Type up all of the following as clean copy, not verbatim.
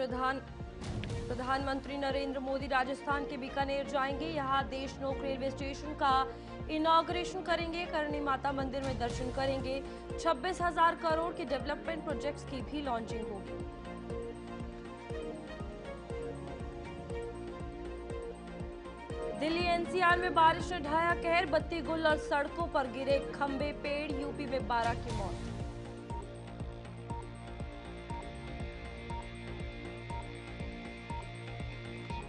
प्रधानमंत्री नरेंद्र मोदी राजस्थान के बीकानेर जाएंगे। यहां देशनोक रेलवे स्टेशन का इनॉग्रेशन करेंगे। करणी माता मंदिर में दर्शन करेंगे। 26,000 करोड़ के डेवलपमेंट प्रोजेक्ट्स की भी लॉन्चिंग होगी। दिल्ली एनसीआर में बारिश ने ढाया कहर। बत्ती गुल और सड़कों पर गिरे खंभे पेड़। यूपी में 12 की मौत।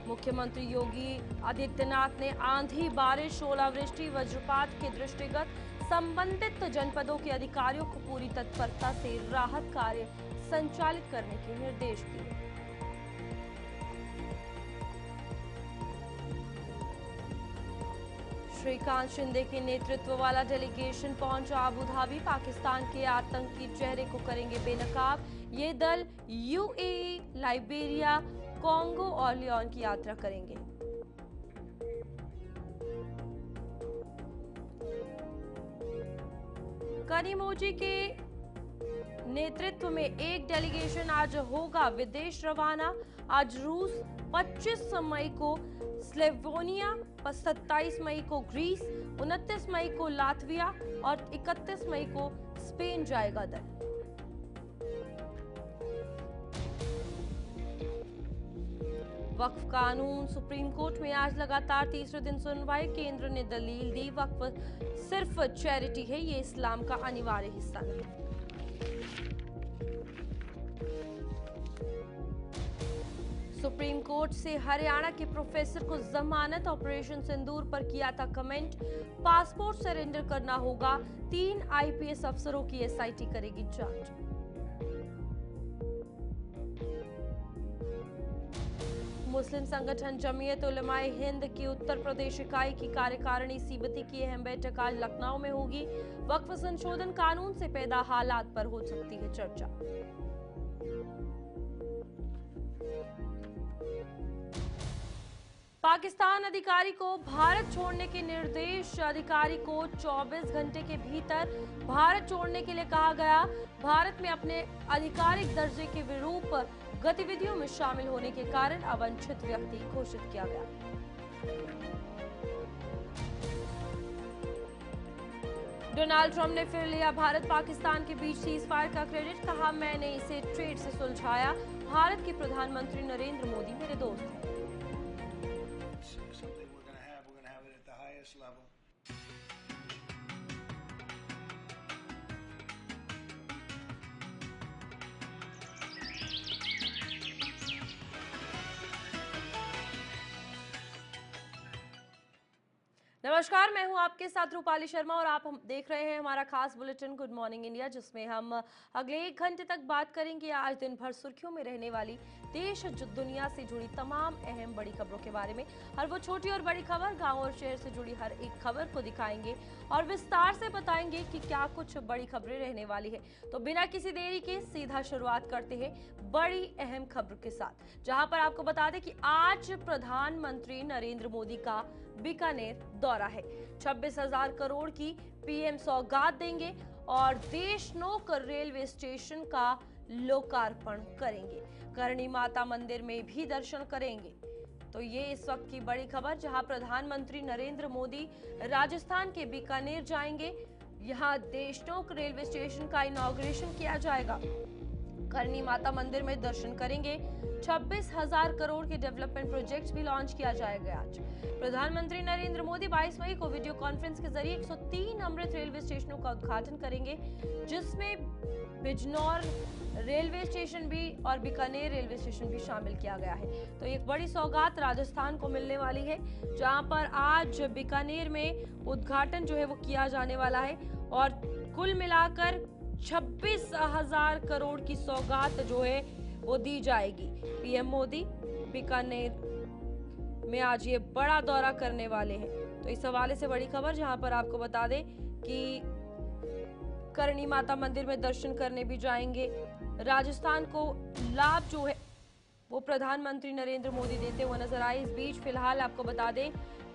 मुख्यमंत्री योगी आदित्यनाथ ने आंधी, बारिश, ओलावृष्टि, वज्रपात के दृष्टिगत संबंधित जनपदों के अधिकारियों को पूरी तत्परता से राहत कार्य संचालित करने के निर्देश दिए। श्रीकांत शिंदे के नेतृत्व वाला डेलीगेशन पहुंचा अबू धाबी। पाकिस्तान के आतंकी चेहरे को करेंगे बेनकाब। ये दल यूएई, लाइबेरिया, कांगो और लियोन की यात्रा करेंगे। कनिमोझी के नेतृत्व में एक डेलीगेशन आज होगा विदेश रवाना। आज रूस, 25 मई को स्लोवेनिया, 27 मई को ग्रीस, 29 मई को लातविया और 31 मई को स्पेन जाएगा दल। वक्फ कानून सुप्रीम कोर्ट में आज लगातार तीसरे दिन सुनवाई। केंद्र ने दलील दी, वक्फ सिर्फ चैरिटी है, ये इस्लाम का अनिवार्य हिस्सा नहीं। सुप्रीम कोर्ट से हरियाणा के प्रोफेसर को जमानत। ऑपरेशन सिंदूर पर किया था कमेंट। पासपोर्ट सरेंडर करना होगा। 3 आईपीएस अफसरों की एसआईटी करेगी जांच। मुस्लिम संगठन जमीयत उलमाए हिंद की उत्तर प्रदेश इकाई की कार्यकारिणी सीबती की अहम बैठक आज लखनऊ में होगी। वक्फ संशोधन कानून से पैदा हालात पर हो सकती है चर्चा। पाकिस्तान अधिकारी को भारत छोड़ने के निर्देश। अधिकारी को 24 घंटे के भीतर भारत छोड़ने के लिए कहा गया। भारत में अपने आधिकारिक दर्जे के विरूप गतिविधियों में शामिल होने के कारण अवांछित व्यक्ति घोषित किया गया। डोनाल्ड ट्रंप ने फिर लिया भारत पाकिस्तान के बीच सीजफायर का क्रेडिट। कहा, मैंने इसे ट्रेड से सुलझाया। भारत के प्रधानमंत्री नरेंद्र मोदी मेरे दोस्त हैं। नमस्कार, मैं हूं आपके साथ रूपाली शर्मा और आप देख रहे हैं हमारा खास बुलेटिन गुड मॉर्निंग इंडिया, जिसमें हम अगले 1 घंटे तक बात करेंगे आज दिन भर सुर्खियों में रहने वाली देश दुनिया से जुड़ी तमाम अहम बड़ी खबरों के बारे में। हर वो छोटी और बड़ी खबर, गांव और शहर से जुड़ी हर एक खबर को दिखाएंगे और विस्तार से बताएंगे कि क्या कुछ बड़ी खबरें रहने वाली है। तो बिना किसी देरी के सीधा शुरुआत करते हैं बड़ी अहम खबर के साथ, जहां पर आपको बता दें कि आज प्रधानमंत्री नरेंद्र मोदी का बीकानेर दौरा है। 26,000 करोड़ की पीएम सौगात देंगे और देशनोक रेलवे स्टेशन का लोकार्पण करेंगे। करणी माता मंदिर में भी दर्शन करेंगे। तो ये इस वक्त की बड़ी खबर, जहां प्रधानमंत्री नरेंद्र मोदी राजस्थान के बीकानेर जाएंगे। यहां देशनोक रेलवे स्टेशन का इनॉग्रेशन किया जाएगा। करणी माता मंदिर में दर्शन करेंगे। 26,000 करोड़ के डेवलपमेंट प्रोजेक्ट्स भी लॉन्च किया जाएगा। आज प्रधानमंत्री नरेंद्र मोदी 22 मई को वीडियो कॉन्फ्रेंस के जरिए 103 अमृत रेलवे स्टेशनों का उद्घाटन करेंगे, जिसमें बिजनौर रेलवे स्टेशन भी और बीकानेर रेलवे स्टेशन भी शामिल किया गया है। तो एक बड़ी सौगात राजस्थान को मिलने वाली है, जहां पर आज बीकानेर में उद्घाटन जो है वो किया जाने वाला है और कुल मिलाकर 26,000 करोड़ की सौगात जो है वो दी जाएगी। पीएम मोदी बीकानेर में आज ये बड़ा दौरा करने वाले हैं। तो इस हवाले से बड़ी खबर, जहां पर आपको बता दें कि करणी माता मंदिर में दर्शन करने भी जाएंगे। राजस्थान को लाभ जो है वो प्रधानमंत्री नरेंद्र मोदी देते हुए नजर आए। इस बीच फिलहाल आपको बता दें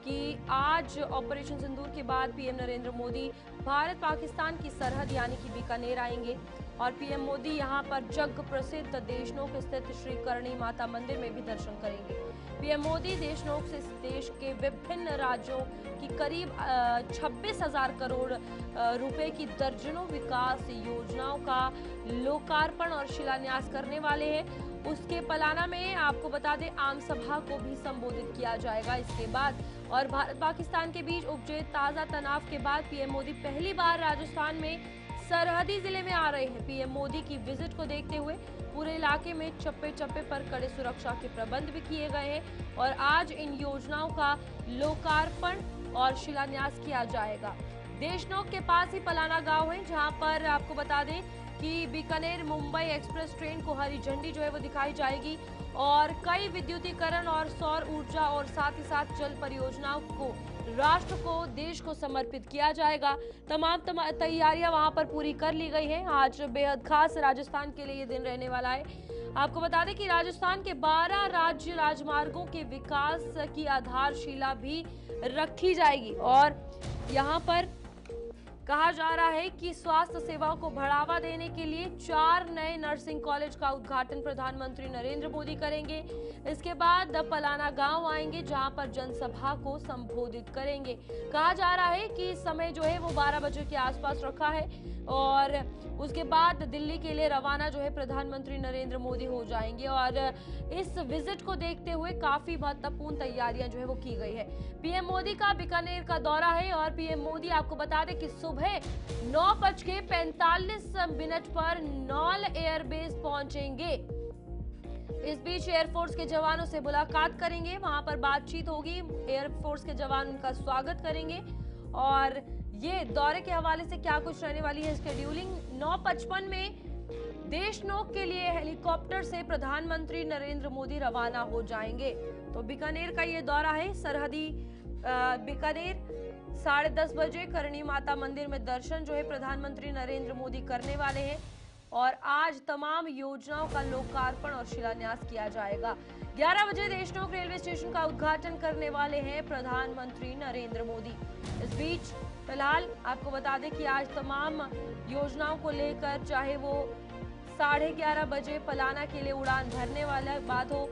कि आज ऑपरेशन सिंदूर के बाद पीएम नरेंद्र मोदी भारत पाकिस्तान की सरहद यानी कि बीकानेर आएंगे। और पीएम मोदी यहां पर जग प्रसिद्ध देशनोक स्थित श्री करणी माता मंदिर में भी दर्शन करेंगे। पीएम मोदी देशनोक से देश के विभिन्न राज्यों की करीब 26,000 करोड़ रुपए की दर्जनों विकास योजनाओं का लोकार्पण और शिलान्यास करने वाले हैं। उसके पलाना में आपको बता दें आम सभा को भी संबोधित किया जाएगा। इसके बाद और भारत पाकिस्तान के बीच उपजे ताजा तनाव के बाद पीएम मोदी पहली बार राजस्थान में सरहदी जिले में आ रहे हैं। पीएम मोदी की विजिट को देखते हुए पूरे इलाके में चप्पे चप्पे पर कड़े सुरक्षा के प्रबंध भी किए गए हैं और आज इन योजनाओं का लोकार्पण और शिलान्यास किया जाएगा। देशनोक के पास ही पलाना गांव है, जहां पर आपको बता दें कि बीकानेर मुंबई एक्सप्रेस ट्रेन को हरी झंडी जो है वो दिखाई जाएगी और कई विद्युतीकरण और सौर ऊर्जा और साथ ही साथ जल परियोजनाओं को राष्ट्र को देश को समर्पित किया जाएगा। तमाम तैयारियां वहां पर पूरी कर ली गई हैं। आज बेहद खास राजस्थान के लिए ये दिन रहने वाला है। आपको बता दें कि राजस्थान के 12 राज्य राजमार्गों के विकास की आधारशिला भी रखी जाएगी और यहाँ पर कहा जा रहा है कि स्वास्थ्य सेवाओं को बढ़ावा देने के लिए 4 नए नर्सिंग कॉलेज का उद्घाटन प्रधानमंत्री नरेंद्र मोदी करेंगे। इसके बाद पलाना गांव आएंगे, जहां पर जनसभा को संबोधित करेंगे। कहा जा रहा है कि समय जो है वो 12 बजे के आसपास रखा है और उसके बाद दिल्ली के लिए रवाना जो है प्रधानमंत्री नरेंद्र मोदी हो जाएंगे और इस विजिट को देखते हुए काफी महत्वपूर्ण तैयारियां जो है वो की गई है। पीएम मोदी का बीकानेर का दौरा है और पीएम मोदी आपको बता दें कि सुबह 9:45 पर नौल एयरबेस पहुंचेंगे। इस बीच एयरफोर्स के जवानों से मुलाकात करेंगे, वहां पर बातचीत होगी। एयरफोर्स के जवान उनका स्वागत करेंगे और ये दौरे के हवाले से क्या कुछ रहने वाली है शेड्यूलिंग। 9:55 में देशनोक के लिए हेलीकॉप्टर से प्रधानमंत्री नरेंद्र मोदी रवाना हो जाएंगे। तो बीकानेर का ये दौरा है, सरहदी बीकानेर। 10:30 बजे करणी माता मंदिर में दर्शन जो है प्रधानमंत्री नरेंद्र मोदी करने वाले हैं और आज तमाम योजनाओं का लोकार्पण और शिलान्यास किया जाएगा। 11 बजे देशनोक रेलवे स्टेशन का उद्घाटन करने वाले हैं प्रधानमंत्री नरेंद्र मोदी। इस बीच फिलहाल आपको बता दें कि आज तमाम योजनाओं को लेकर चाहे वो 11:30 बजे पलाना के लिए उड़ान भरने वाला बात हो,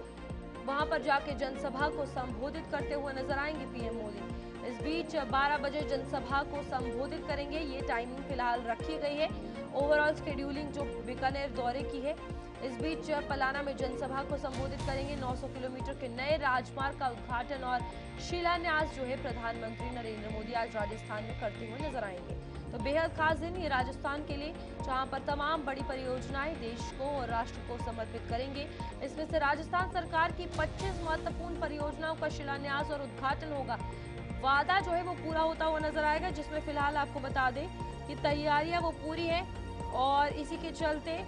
वहां पर जाके जनसभा को संबोधित करते हुए नजर आएंगे पीएम मोदी। इस बीच 12 बजे जनसभा को संबोधित करेंगे, ये टाइमिंग फिलहाल रखी गई है। ओवरऑल शेड्यूलिंग जो बीकानेर दौरे की है। इस बीच पलाना में जनसभा को संबोधित करेंगे। 900 किलोमीटर के नए राजमार्ग का उद्घाटन और शिलान्यास जो है प्रधानमंत्री नरेंद्र मोदी आज राजस्थान में करते हुए नजर आएंगे। तो बेहद खास दिन ये राजस्थान के लिए, जहां पर तमाम बड़ी परियोजनाएं देश को और राष्ट्र को समर्पित करेंगे। इसमें से राजस्थान सरकार की 25 महत्वपूर्ण परियोजनाओं का शिलान्यास और उद्घाटन होगा। वादा जो है वो पूरा होता हुआ नजर आएगा, जिसमें फिलहाल आपको बता दें कि तैयारियां वो पूरी है और इसी के चलते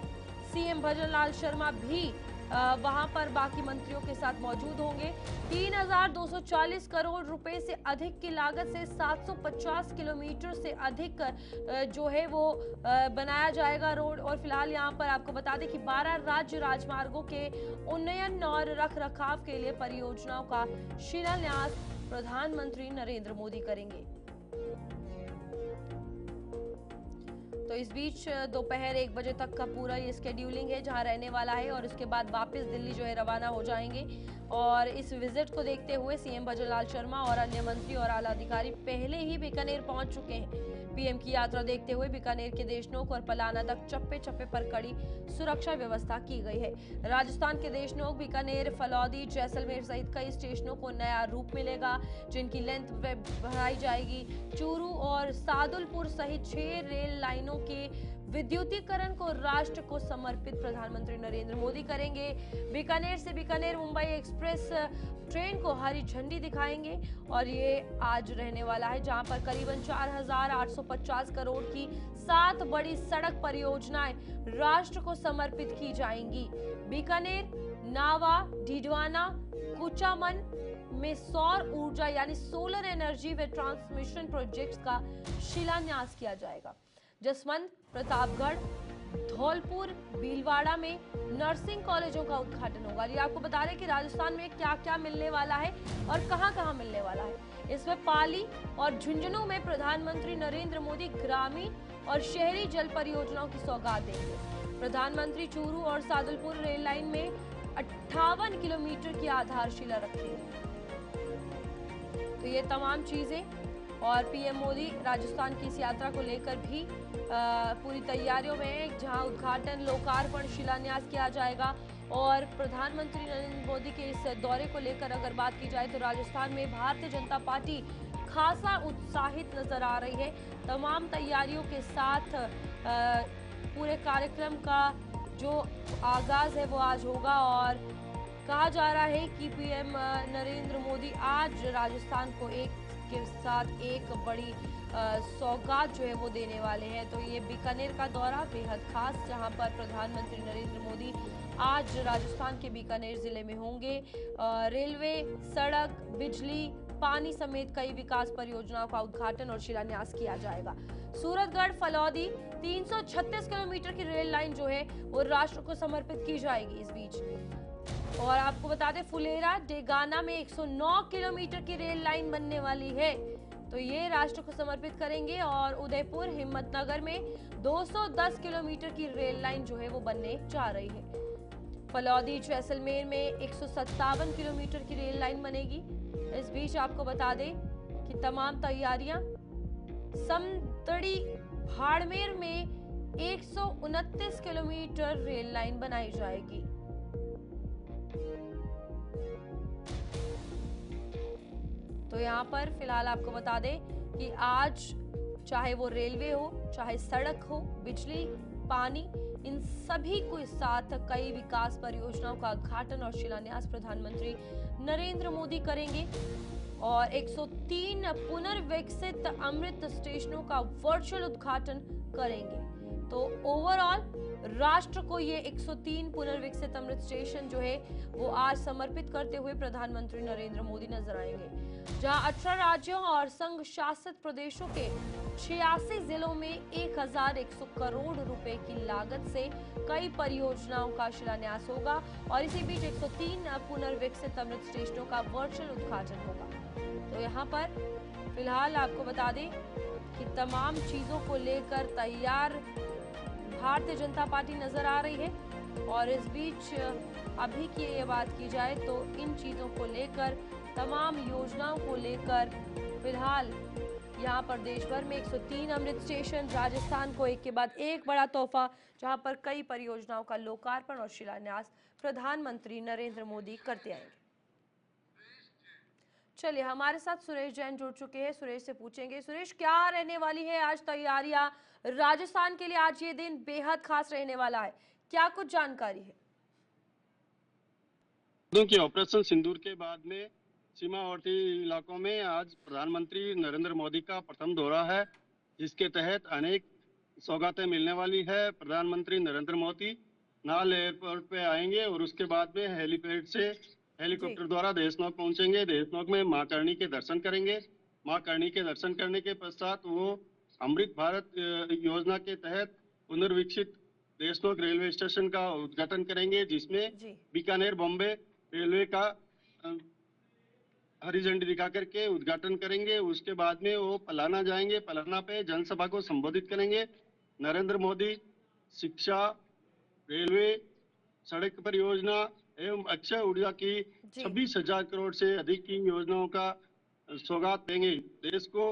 सीएम भजनलाल शर्मा भी वहां पर बाकी मंत्रियों के साथ मौजूद होंगे। 3,240 करोड़ रुपए से अधिक की लागत से 750 किलोमीटर से अधिक जो है वो बनाया जाएगा रोड। और फिलहाल यहां पर आपको बता दें कि 12 राज्य राजमार्गों के उन्नयन और रख रखाव के लिए परियोजनाओं का शिलान्यास प्रधानमंत्री नरेंद्र मोदी करेंगे। तो इस बीच दोपहर 1 बजे तक का पूरा ये स्केड्यूलिंग है, जहां रहने वाला है और उसके बाद वापस दिल्ली जो है रवाना हो जाएंगे। और इस विजिट को देखते हुए सीएम भजनलाल शर्मा और अन्य मंत्री और आला अधिकारी पहले ही बीकानेर पहुंच चुके हैं। पीएम की यात्रा देखते हुए बीकानेर के देशनोक और पलाना तक चप्पे चप्पे पर कड़ी सुरक्षा व्यवस्था की गई है। राजस्थान के देशनोक, बीकानेर, फलौदी, जैसलमेर सहित कई स्टेशनों को नया रूप मिलेगा, जिनकी लेंथ बढ़ाई जाएगी। चूरू और सादुलपुर सहित 6 रेल लाइनों के विद्युतीकरण को राष्ट्र को समर्पित प्रधानमंत्री नरेंद्र मोदी करेंगे। बीकानेर से बीकानेर मुंबई एक्सप्रेस ट्रेन को हरी झंडी दिखाएंगे और ये आज रहने वाला है, जहां पर करीबन 4,850 करोड़ की 7 बड़ी सड़क परियोजनाएं राष्ट्र को समर्पित की जाएंगी। बीकानेर, नावा, डीडवाना, कुचामन में सौर ऊर्जा यानी सोलर एनर्जी व ट्रांसमिशन प्रोजेक्ट्स का शिलान्यास किया जाएगा। जसवंत, प्रतापगढ़, धौलपुर, भीलवाड़ा में नर्सिंग कॉलेजों का उद्घाटन होगा। ये आपको बता दें कि राजस्थान में क्या क्या मिलने वाला है और कहां-कहां मिलने वाला है। इसमें पाली और झुंझुनू में प्रधानमंत्री नरेंद्र मोदी ग्रामीण और शहरी जल परियोजनाओं की सौगात देंगे। प्रधानमंत्री चूरू और सादुलपुर रेल लाइन में 58 किलोमीटर की आधारशिला रखेंगे। तो ये तमाम चीजें और पीएम मोदी राजस्थान की इस यात्रा को लेकर भी पूरी तैयारियों में हैं, जहां उद्घाटन, लोकार्पण, शिलान्यास किया जाएगा। और प्रधानमंत्री नरेंद्र मोदी के इस दौरे को लेकर अगर बात की जाए तो राजस्थान में भारतीय जनता पार्टी खासा उत्साहित नजर आ रही है। तमाम तैयारियों के साथ पूरे कार्यक्रम का जो आगाज है वो आज होगा और कहा जा रहा है कि पीएम नरेंद्र मोदी आज राजस्थान को एक के साथ एक बड़ी सौगात जो है वो देने वाले हैं। तो ये बीकानेर का दौरा बेहद खास, जहां पर प्रधानमंत्री नरेंद्र मोदी आज राजस्थान के बीकानेर जिले में होंगे। रेलवे, सड़क, बिजली, पानी समेत कई विकास परियोजनाओं का उद्घाटन और शिलान्यास किया जाएगा। सूरतगढ़ फलौदी 336 किलोमीटर की रेल लाइन जो है वो राष्ट्र को समर्पित की जाएगी इस बीच। और आपको बता दें, फुलेरा डेगाना में 109 किलोमीटर की रेल लाइन बनने वाली है, तो ये राष्ट्र को समर्पित करेंगे। और उदयपुर हिम्मतनगर में 210 किलोमीटर की रेल लाइन जो है वो बनने जा रही है। फलौदी जैसलमेर में 157 किलोमीटर की रेल लाइन बनेगी। इस बीच आपको बता दें कि तमाम तैयारियां समतड़ी बाड़मेर में 129 किलोमीटर रेल लाइन बनाई जाएगी। तो यहाँ पर फिलहाल आपको बता दें कि आज चाहे वो रेलवे हो, चाहे सड़क हो, बिजली, पानी, इन सभी को साथ कई विकास परियोजनाओं का उद्घाटन और शिलान्यास प्रधानमंत्री नरेंद्र मोदी करेंगे। और 103 पुनर्विकसित अमृत स्टेशनों का वर्चुअल उद्घाटन करेंगे। तो ओवरऑल राष्ट्र को ये 103 पुनर्विकसित अमृत स्टेशन जो है वो आज समर्पित करते हुए प्रधानमंत्री नरेंद्र मोदी नजर आएंगे, जहां 18 राज्यों और संघ शासित प्रदेशों के 86 जिलों में 1100 करोड़ रुपए की लागत से कई परियोजनाओं का शिलान्यास होगा। और इसी बीच 103 पुनर्विकसित अमृत स्टेशनों का वर्चुअल उद्घाटन होगा। तो यहाँ पर फिलहाल आपको बता दें कि तमाम चीजों को लेकर तैयार भारतीय जनता पार्टी नजर आ रही है। और इस बीच अभी की ये बात की जाए तो इन चीजों को लेकर, तमाम योजनाओं को लेकर फिलहाल यहाँ पर देश भर में 103 अमृत स्टेशन, राजस्थान को एक के बाद एक बड़ा तोहफा, जहाँ पर कई परियोजनाओं का लोकार्पण और शिलान्यास प्रधानमंत्री नरेंद्र मोदी करते आएंगे। चलिए, हमारे साथ सुरेश जैन जुड़ चुके हैं। सुरेश से पूछेंगे, सुरेश क्या रहने वाली है आज तैयारियां राजस्थान के लिए? आज ये दिन बेहद खास रहने वाला है, क्या कुछ जानकारी है? की ऑपरेशन सिंदूर के बाद में सीमावर्ती इलाकों में आज प्रधानमंत्री नरेंद्र मोदी का प्रथम दौरा है, जिसके तहत अनेक सौगातें मिलने वाली है। प्रधानमंत्री नरेंद्र मोदी नाल एयरपोर्ट पे आएंगे और उसके बाद में हेलीपैड से हेलीकॉप्टर द्वारा देशनोक पहुंचेंगे। देशनोक में मां करणी के दर्शन करेंगे। मां करणी के दर्शन करने के पश्चात वो अमृत भारत योजना के तहत पुनर्विकसित देशनोक रेलवे स्टेशन का उद्घाटन करेंगे, जिसमें बीकानेर बॉम्बे रेलवे का हरी झंडी दिखा करके उद्घाटन करेंगे। उसके बाद में वो पलाना जाएंगे। पलाना पे जनसभा को संबोधित करेंगे। नरेंद्र मोदी शिक्षा, रेलवे, सड़क परियोजना एवं अक्षय ऊर्जा की 26,000 करोड़ से अधिक की योजनाओं का सौगात देंगे देश को,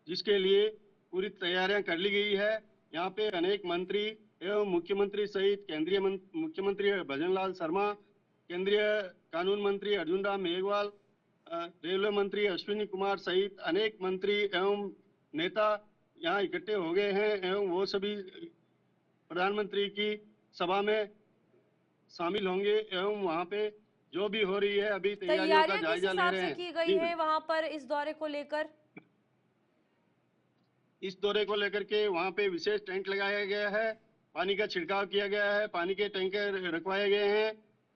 जिसके लिए पूरी तैयारियां कर ली गई है। यहाँ पे अनेक मंत्री एवं मुख्यमंत्री सहित केंद्रीय मुख्यमंत्री भजनलाल शर्मा, केंद्रीय कानून मंत्री अर्जुन राम मेघवाल, रेलवे मंत्री अश्विनी कुमार सहित अनेक मंत्री एवं नेता यहाँ इकट्ठे हो गए हैं एवं वो सभी प्रधानमंत्री की सभा में शामिल होंगे एवं वहाँ पे जो भी हो रही है अभी तैयारियों का जायजा ले रहे हैं। की गई है वहाँ पर इस दौरे को लेकर? इस दौरे को लेकर के वहाँ पे विशेष टेंट लगाया गया है, पानी का छिड़काव किया गया है, पानी के टैंकर रखवाए गए हैं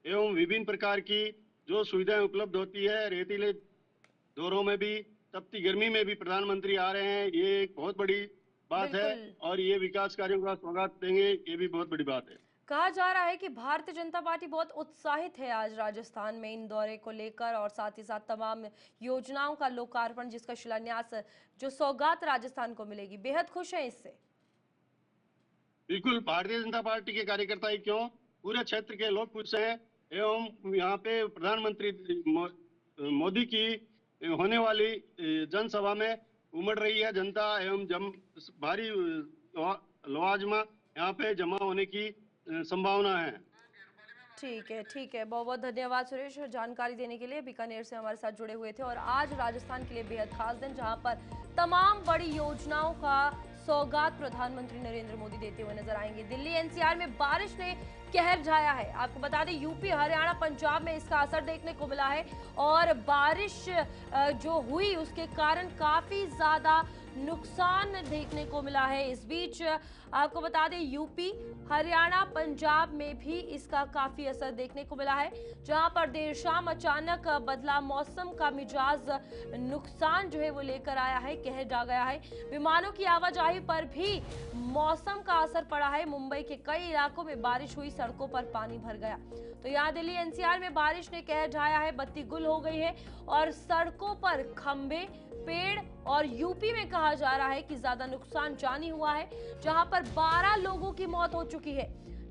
एवं विभिन्न प्रकार की जो सुविधाएं उपलब्ध होती है। रेतीले दौरों में भी, तपती गर्मी में भी प्रधानमंत्री आ रहे हैं, ये एक बहुत बड़ी बात है। और ये विकास कार्यों का स्वागत देंगे, ये भी बहुत बड़ी बात है। कहा जा रहा है कि भारतीय जनता पार्टी बहुत उत्साहित है आज राजस्थान में इन दौरे को लेकर, और साथ ही साथ तमाम योजनाओं का लोकार्पण, जिसका शिलान्यास, जो सौगात राजस्थान को मिलेगी, बेहद खुश है इससे। बिल्कुल, भारतीय जनता पार्टी के कार्यकर्ता ही क्यों, पूरे क्षेत्र के लोग खुश हैं। एवं यहाँ पे प्रधानमंत्री मोदी की होने वाली जनसभा में उमड़ रही है जनता एवं भारी लवाजमा यहाँ पे जमा होने की संभावना है। ठीक है, ठीक है। बहुत बहुत धन्यवाद सुरेश जानकारी देने के लिए। बीकानेर से हमारे साथ जुड़े हुए थे और आज राजस्थान के लिए बेहद खास दिन, जहां पर तमाम बड़ी योजनाओं का सौगात प्रधानमंत्री नरेंद्र मोदी देते हुए नजर आएंगे। दिल्ली एनसीआर में बारिश ने कहर ढाया है। आपको बता दें, यूपी, हरियाणा, पंजाब में इसका असर देखने को मिला है और बारिश जो हुई उसके कारण काफी ज्यादा नुकसान देखने को मिला है। इस बीच आपको बता दें, यूपी, हरियाणा, पंजाब में भी इसका काफी असर देखने को मिला है, जहां पर देर शाम अचानक बदला मौसम का मिजाज नुकसान जो है वो लेकर आया है, कहर ढा गया है। विमानों की आवाजाही पर भी मौसम का असर पड़ा है। मुंबई के कई इलाकों में बारिश हुई, सड़कों पर पानी भर गया। तो यहाँ दिल्ली एनसीआर में बारिश ने कहर ढाया है, बत्ती गुल हो गई है और सड़कों पर खंभे, पेड़, और यूपी में कहा जा रहा है कि ज्यादा नुकसान जानी हुआ है, जहां पर 12 लोगों की मौत हो चुकी है।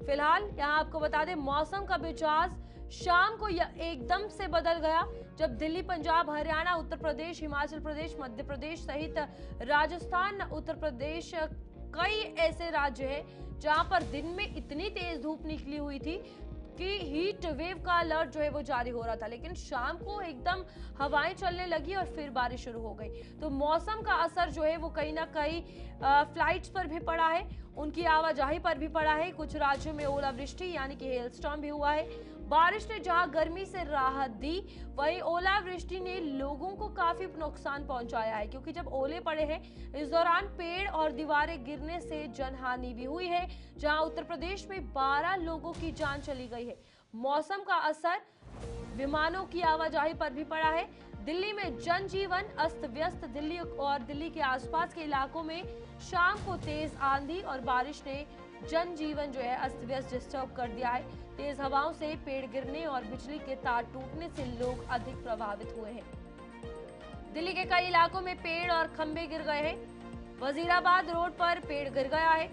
फिलहाल यहां आपको बता दें, मौसम का मिजाज शाम को एकदम से बदल गया, जब दिल्ली, पंजाब, हरियाणा, उत्तर प्रदेश, हिमाचल प्रदेश, मध्य प्रदेश सहित राजस्थान, उत्तर प्रदेश, कई ऐसे राज्य हैं जहां पर दिन में इतनी तेज धूप निकली हुई थी कि हीट वेव का अलर्ट जो है वो जारी हो रहा था, लेकिन शाम को एकदम हवाएं चलने लगी और फिर बारिश शुरू हो गई। तो मौसम का असर जो है वो कहीं ना कहीं फ्लाइट्स पर भी पड़ा है, उनकी आवाजाही पर भी पड़ा है। कुछ राज्यों में ओलावृष्टि यानी कि हेलस्टॉर्म भी हुआ है। बारिश ने जहां गर्मी से राहत दी, वहीं ओलावृष्टि ने लोगों को काफी नुकसान पहुंचाया है, क्योंकि जब ओले पड़े हैं इस दौरान पेड़ और दीवारें गिरने से जनहानि भी हुई है, जहां उत्तर प्रदेश में 12 लोगों की जान चली गई है। मौसम का असर विमानों की आवाजाही पर भी पड़ा है। दिल्ली में जनजीवन अस्त व्यस्त। दिल्ली और दिल्ली के आसपास के इलाकों में शाम को तेज आंधी और बारिश ने जनजीवन जो है अस्त व्यस्त डिस्टर्ब कर दिया है। तेज हवाओं से पेड़ गिरने और बिजली के तार टूटने से लोग अधिक प्रभावित हुए हैं। दिल्ली के कई इलाकों में पेड़ और खंभे गिर गए हैं। वजीराबाद रोड पर पेड़ गिर गया है।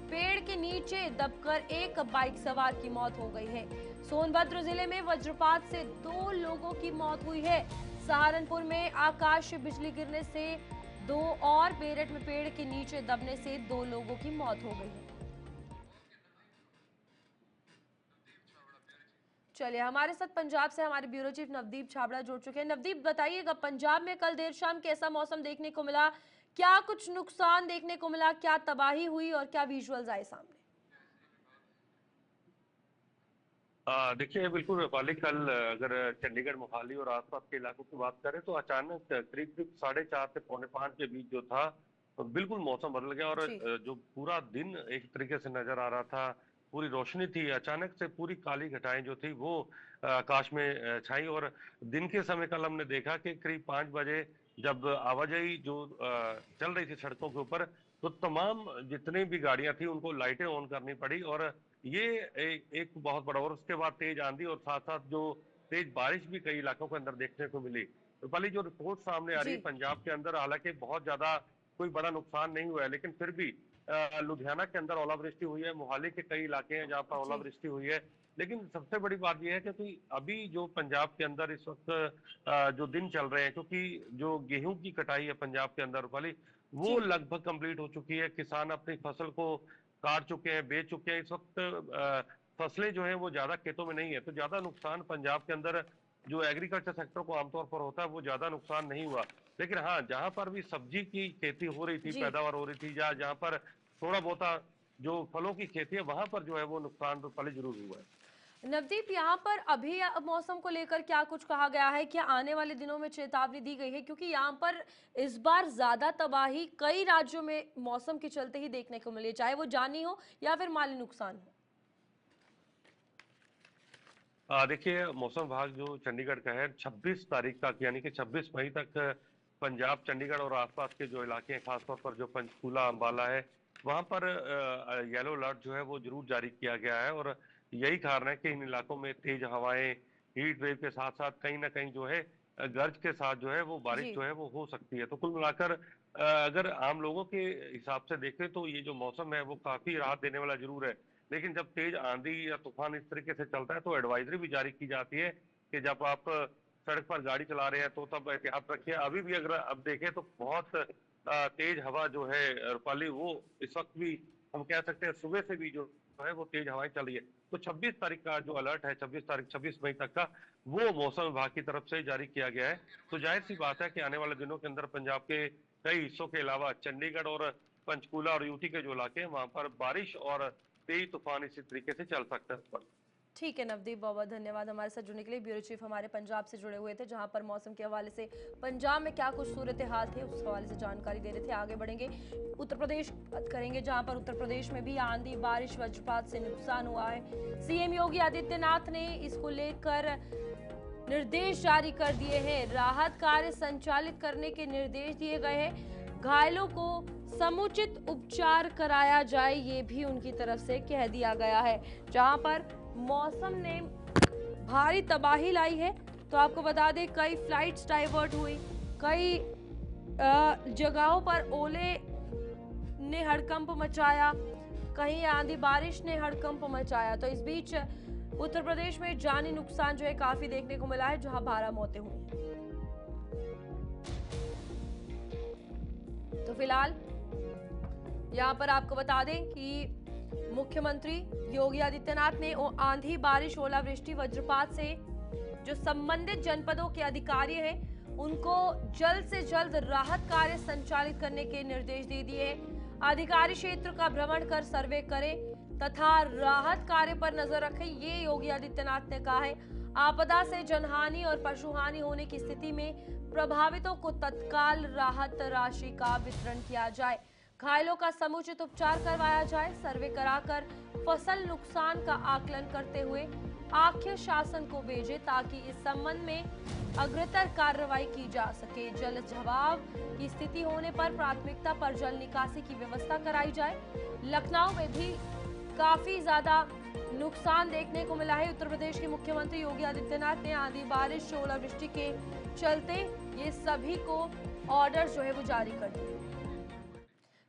पेड़ के नीचे दबकर एक बाइक सवार की मौत हो गई है। सोनभद्र जिले में वज्रपात से 2 लोगों की मौत हुई है। सहारनपुर में आकाशीय बिजली गिरने से 2 और मेरठ में पेड़ के नीचे दबने से 2 लोगों की मौत हो गई है। चलिए, हमारे साथ पंजाब से हमारे ब्यूरो चीफ नवदीप छाबड़ा जुड़ चुके हैं। नवदीप, बताइएगा, पंजाब में कल देर शाम कैसा मौसम देखने को मिला, क्या कुछ नुकसान देखने को मिला, क्या तबाही हुई और क्या विजुअल्स आए सामने? देखिए, बिल्कुल रूपाली, कल अगर चंडीगढ़, मोहाली और आसपास के इलाकों की बात करें तो अचानक करीब करीब 4:30 से 4:45 के बीच जो था, बिल्कुल मौसम बदल गया और जी। जो पूरा दिन एक तरीके से नजर आ रहा था, पूरी रोशनी थी, अचानक से पूरी काली घटाएं जो थी वो आकाश में छाई। और दिन के समय कल हमने देखा कि करीब 5 बजे जब आवाजाही जो चल रही थी सड़कों के ऊपर, तो तमाम जितनी भी गाड़ियां थी उनको लाइटें ऑन करनी पड़ी। और ये एक बहुत बड़ा, और उसके बाद तेज आंधी और साथ साथ जो तेज बारिश भी कई इलाकों के अंदर देखने को मिली। रूपाली, जो रिपोर्ट सामने आ रही जी। है पंजाब के अंदर, हालांकि बहुत ज्यादा कोई बड़ा नुकसान नहीं हुआ है, लेकिन फिर भी लुधियाना के अंदर ओलावृष्टि हुई है, मोहाली के कई इलाके हैं जहां पर जी। ओलावृष्टि हुई है। लेकिन सबसे बड़ी बात यह है कि अभी जो पंजाब के अंदर इस वक्त जो दिन चल रहे हैं, क्योंकि जो गेहूं की कटाई है पंजाब के अंदर रूपाली, वो जी। लगभग कंप्लीट हो चुकी है। किसान अपनी फसल को काट चुके हैं, बेच चुके हैं। इस वक्त फसलें जो है वो ज्यादा खेतों में नहीं है, तो ज्यादा नुकसान पंजाब के अंदर जो एग्रीकल्चर सेक्टर को आमतौर पर होता है वो ज्यादा नुकसान नहीं हुआ। लेकिन हाँ, जहां पर भी सब्जी की खेती हो रही थी, जी। पैदावार हो रही थी, या जहां पर थोड़ा बहुत जो फलों की खेती है, वहां पर जो है वो नुकसान तो पहले जरूर हुआ है। नवदीप, यहाँ पर अभी मौसम को लेकर क्या कुछ कहा गया है, क्या आने वाले दिनों में चेतावनी दी गई है? क्योंकि यहाँ पर इस बार ज्यादा तबाही कई राज्यों में मौसम के चलते ही देखने को मिली, चाहे वो जानी हो या फिर माली नुकसान हो। देखिए, मौसम विभाग जो चंडीगढ़ का है, 26 तारीख तक यानी कि 26 मई तक पंजाब, चंडीगढ़ और आसपास के जो इलाके हैं, खासतौर पर जो पंचकूला, अंबाला है, वहां पर येलो अलर्ट जो है वो जरूर जारी किया गया है। और यही कारण है कि इन इलाकों में तेज हवाएं, हीट वेव के साथ साथ कहीं ना कहीं जो है गरज के साथ जो है वो बारिश जी। जो है वो हो सकती है। तो कुल मिलाकर अगर आम लोगों के हिसाब से देखें तो ये जो मौसम है वो काफी राहत देने वाला जरूर है। लेकिन जब तेज आंधी या तूफान इस तरीके से चलता है तो एडवाइजरी भी जारी की जाती है कि जब आप सड़क पर गाड़ी चला रहे हैं तो तब एहतियात रखिए। अभी भी अगर अब देखें तो बहुत तेज हवा जो है रूपाली, वो इस वक्त भी हम कह सकते हैं सुबह से भी जो है वो तेज हवाएं चल रही है। तो 26 तारीख का जो अलर्ट है, 26 मई तक का, वो मौसम विभाग की तरफ से जारी किया गया है। तो जाहिर सी बात है कि आने वाले दिनों के अंदर पंजाब के कई हिस्सों के अलावा चंडीगढ़ और पंचकूला और यूटी के जो इलाके हैं वहां पर बारिश और तेज तूफान इसी तरीके से चल सकता है। ठीक है नवदीप, बहुत बहुत धन्यवाद हमारे साथ जुड़ने के लिए। ब्यूरो चीफ हमारे पंजाब से जुड़े हुए थे, जहां पर मौसम के हवाले से पंजाब में क्या कुछ सूरत हाल थे उस हवाले से जानकारी दे रहे थे। आगे बढ़ेंगे, उत्तर प्रदेश बात करेंगे, जहां पर उत्तर प्रदेश में भी आंधी बारिश वज्रपात से नुकसान हुआ है। सीएम योगी आदित्यनाथ ने इसको लेकर निर्देश जारी कर दिए हैं। राहत कार्य संचालित करने के निर्देश दिए गए हैं। घायलों को समुचित उपचार कराया जाए, ये भी उनकी तरफ से कह दिया गया है। जहां पर मौसम ने भारी तबाही लाई है, तो आपको बता दें कई फ्लाइट्स डाइवर्ट हुई, कई जगहों पर ओले ने हड़कंप मचाया, कहीं आंधी बारिश ने हड़कंप मचाया। तो इस बीच उत्तर प्रदेश में जानी नुकसान जो है काफी देखने को मिला है, जहां 12 मौतें हुई हैं। तो फिलहाल यहाँ पर आपको बता दें कि मुख्यमंत्री योगी आदित्यनाथ ने आंधी बारिश ओलावृष्टि वज्रपात से जो संबंधित जनपदों के अधिकारी हैं उनको जल्द से जल्द राहत कार्य संचालित करने के निर्देश दे दिए हैं। अधिकारी क्षेत्र का भ्रमण कर सर्वे करें तथा राहत कार्य पर नजर रखें, ये योगी आदित्यनाथ ने कहा है। आपदा से जनहानि और पशुहानि होने की स्थिति में प्रभावितों को तत्काल राहत राशि का वितरण किया जाए, घायलों का समुचित उपचार करवाया जाए, सर्वे कराकर फसल नुकसान का आकलन करते हुए आख्य शासन को भेजे ताकि इस संबंध में अग्रतर कार्रवाई की जा सके। जल जवाब की स्थिति होने पर प्राथमिकता पर जल निकासी की व्यवस्था कराई जाए। लखनऊ में भी काफी ज्यादा नुकसान देखने को मिला है। उत्तर प्रदेश के मुख्यमंत्री योगी आदित्यनाथ ने आंधी बारिश ओलावृष्टि के चलते ये सभी को ऑर्डर जो है वो जारी कर दिए।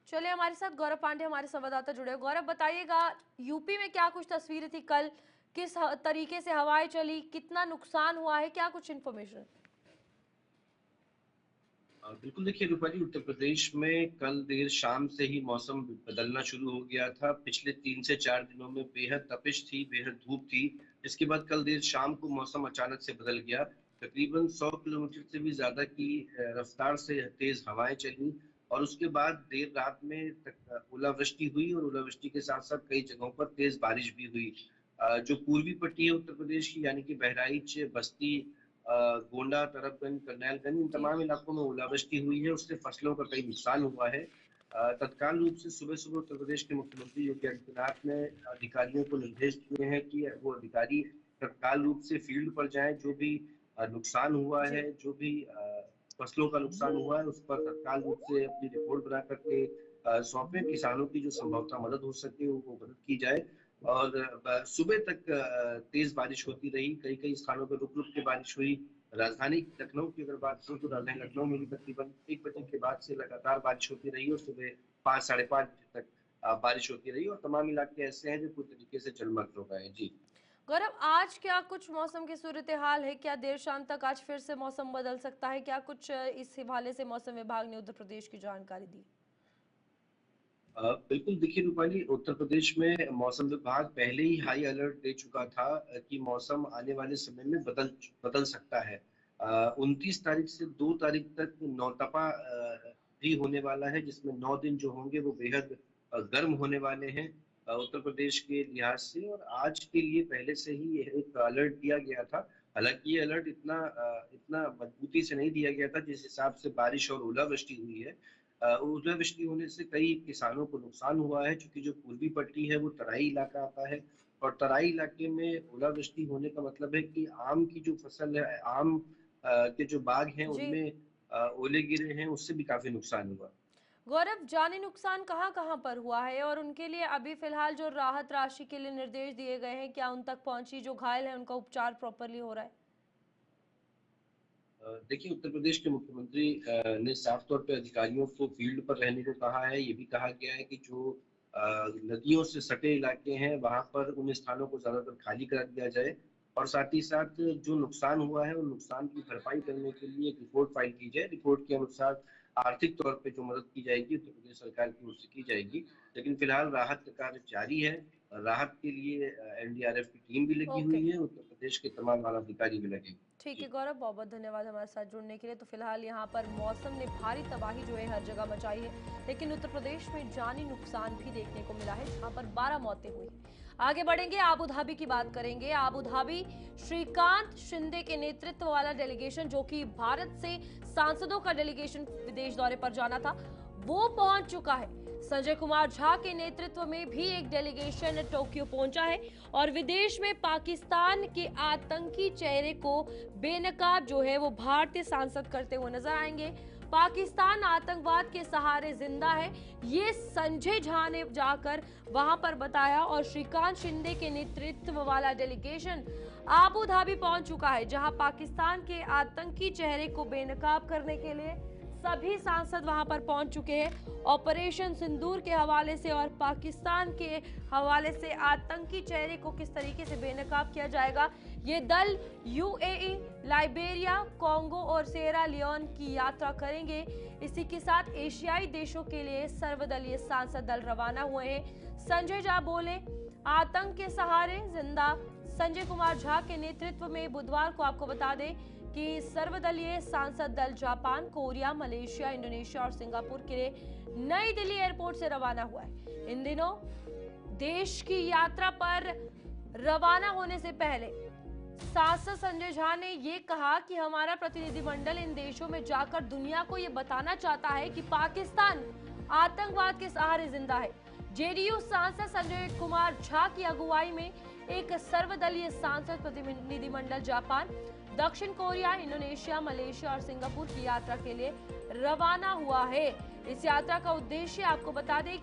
चलिए, हमारे साथ गौरव पांडे हमारे संवाददाता जुड़े। गौरव, बताइएगा यूपी में क्या कुछ तस्वीरें थी कल, किस तरीके से हवाएं चली, कितना नुकसान हुआ है, क्या कुछ इन्फॉर्मेशन? बिल्कुल, देखिए रूपाली, उत्तर प्रदेश में कल देर शाम से ही मौसम बदलना शुरू हो गया था। पिछले 3 से 4 दिनों में बेहद तपिश थी, बेहद धूप थी। इसके बाद कल देर शाम को मौसम अचानक से बदल गया। तकरीबन 100 किलोमीटर से भी ज्यादा की रफ्तार से तेज हवाएं चली और उसके बाद देर रात में तक ओलावृष्टि हुई और ओलावृष्टि के साथ साथ कई जगहों पर तेज बारिश भी हुई। जो पूर्वी पट्टी है उत्तर प्रदेश की, यानी कि बहराइच, बस्ती, गोंडा, तरफगंज, करनैलगंज, इन जी। तमाम इलाकों में ओलावृष्टि हुई है। उससे फसलों का कई नुकसान हुआ है। तत्काल रूप से सुबह सुबह उत्तर प्रदेश के मुख्यमंत्री योगी आदित्यनाथ ने अधिकारियों को निर्देश दिए हैं कि वो अधिकारी तत्काल रूप से फील्ड पर जाएं। जो भी नुकसान हुआ जी। है, जो भी फसलों का नुकसान हुआ है, उस पर तत्काल रूप से अपनी रिपोर्ट बना करके सौंपे। किसानों की जो संभवतः मदद हो सके वो मदद की जाए। और सुबह तक तेज बारिश होती रही। कई कई स्थानों पर रुक रुक के बारिश हुई। राजधानी लखनऊ की अगर बात करूं तो राजधानी लखनऊ में भी तकरीबन 1 बजे के बाद से लगातार बारिश होती रही और सुबह 5, 5:30 बजे तक बारिश होती रही और तमाम इलाके ऐसे हैं जो पूरी तरीके से जलमग्न हो गए हैं। जी। गौरव, आज क्या कुछ मौसम की सूरत हाल है? क्या देर शाम तक आज फिर से मौसम बदल सकता है? क्या कुछ इस हवाले से मौसम विभाग ने उत्तर प्रदेश की जानकारी दी? बिल्कुल, देखिए रूपाली, उत्तर प्रदेश में मौसम विभाग पहले ही हाई अलर्ट दे चुका था कि मौसम आने वाले समय में बदल बदल सकता है। 29 तारीख से 2 तारीख तक नौतपा भी होने वाला है, जिसमें 9 दिन जो होंगे वो बेहद गर्म होने वाले हैं उत्तर प्रदेश के लिहाज से। और आज के लिए पहले से ही एक अलर्ट दिया गया था। हालांकि ये अलर्ट इतना मजबूती से नहीं दिया गया था जिस हिसाब से बारिश और ओलावृष्टि हुई है। ओलावृष्टि होने से कई किसानों को नुकसान हुआ है, क्योंकि जो पूर्वी पट्टी है वो तराई इलाका आता है और तराई इलाके में ओलावृष्टि होने का मतलब है कि आम की जो फसल है, आम के जो बाग हैं जी। उनमें ओले गिरे हैं, उससे भी काफी नुकसान हुआ। गौरव, जानी नुकसान कहाँ कहाँ पर हुआ है और उनके लिए अभी फिलहाल जो राहत राशि के लिए निर्देश दिए गए हैं क्या उन तक पहुंची? जो घायल है उनका उपचार प्रॉपरली हो रहा है? देखिए, उत्तर प्रदेश के मुख्यमंत्री ने साफ तौर पे अधिकारियों को फील्ड पर रहने को कहा है। ये भी कहा गया है कि जो नदियों से सटे इलाके हैं, वहाँ पर उन स्थानों को ज़्यादातर खाली करा दिया जाए और साथ ही साथ जो नुकसान हुआ है, उन नुकसान की भरपाई करने के लिए एक रिपोर्ट फाइल की जाए। रिपोर्ट के अनुसार आर्थिक तौर पे जो मदद की जाएगी, उत्तर प्रदेश सरकार की ओर से की जाएगी। लेकिन फिलहाल राहत का कार्य जारी है। राहत के लिए एनडीआरएफ की टीम भी लगी ओके, हुई है, उत्तर प्रदेश के तमाम आला अधिकारी भी लगे हुए हैं। ठीक है जी। गौरव, बहुत बहुत धन्यवाद हमारे साथ जुड़ने के लिए। तो फिलहाल यहाँ पर मौसम ने भारी तबाही जो है हर जगह मचाई है, लेकिन उत्तर प्रदेश में जानी नुकसान भी देखने को मिला है, जहाँ पर 12 मौतें हुई हैं। आगे बढ़ेंगे, आबू धाबी की बात करेंगे। आबू धाबी श्रीकांत शिंदे के नेतृत्व वाला डेलीगेशन, जो कि भारत से सांसदों का डेलीगेशन विदेश दौरे पर जाना था, वो पहुंच चुका है। संजय कुमार झा के नेतृत्व में भी एक डेलीगेशन टोक्यो पहुंचा है और विदेश में पाकिस्तान के आतंकी चेहरे को बेनकाब जो है वो भारतीय सांसद करते हुए नजर आएंगे। पाकिस्तान आतंकवाद के सहारे जिंदा है, ये संजय झा ने जाकर वहां पर बताया और श्रीकांत शिंदे के नेतृत्व वाला डेलीगेशन आबू धाबी पहुंच चुका है, जहां पाकिस्तान के आतंकी चेहरे को बेनकाब करने के लिए सभी सांसद वहां पर पहुंच चुके हैं। ऑपरेशन सिंदूर के हवाले से और पाकिस्तान के हवाले से आतंकी चेहरे को किस तरीके से बेनकाब किया जाएगा, ये दल यूएई, लाइबेरिया, कांगो और सिएरा लियोन की यात्रा करेंगे। इसी के साथ एशियाई देशों के लिए सर्वदलीय सांसद दल रवाना हुए हैं। संजय झा बोले, आतंक के सहारे जिंदा। संजय कुमार झा के नेतृत्व में बुधवार को आपको बता दें कि सर्वदलीय सांसद दल जापान, कोरिया, मलेशिया, इंडोनेशिया और सिंगापुर के लिए नई दिल्ली एयरपोर्ट से रवाना हुआ है। इन दिनों देश की यात्रा पर रवाना होने से पहले सांसद संजय झा ने ये कहा कि हमारा प्रतिनिधिमंडल इन देशों में जाकर दुनिया को ये बताना चाहता है कि पाकिस्तान आतंकवाद के सहारे जिंदा है। जेडीयू सांसद संजय कुमार झा की अगुवाई में एक सर्वदलीय सांसद प्रतिनिधिमंडल जापान, दक्षिण कोरिया, इंडोनेशिया, मलेशिया और सिंगापुर की यात्रा के लिए रवाना हुआ है। इस यात्रा का उद्देश्य आपको बता दें,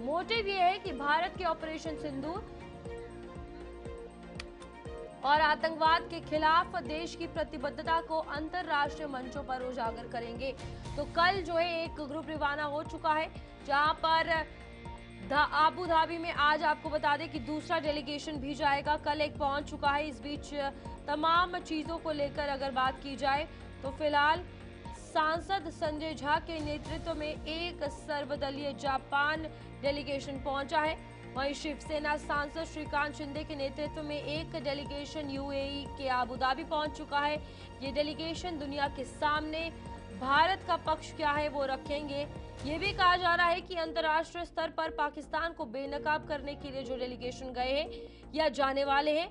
मोटिव ये है कि भारत के ऑपरेशन सिंदूर और आतंकवाद के खिलाफ देश की प्रतिबद्धता को अंतरराष्ट्रीय मंचों पर उजागर करेंगे। तो कल जो है एक ग्रुप रवाना हो चुका है, जहां पर आबू धाबी में आज आपको बता दें कि दूसरा डेलीगेशन भी जाएगा। कल एक पहुंच चुका है। इस बीच तमाम चीजों को लेकर अगर बात की जाए तो फिलहाल सांसद संजय झा के नेतृत्व में एक सर्वदलीय जापान डेलीगेशन पहुंचा है। वहीं शिवसेना सांसद श्रीकांत शिंदे के नेतृत्व में एक डेलीगेशन यूएई के आबू धाबी पहुंच चुका है। ये डेलीगेशन दुनिया के सामने भारत का पक्ष क्या है वो रखेंगे। ये भी कहा जा रहा है कि अंतर्राष्ट्रीय स्तर पर पाकिस्तान को बेनकाब करने के लिए जो डेलीगेशन गए हैं या जाने वाले हैं,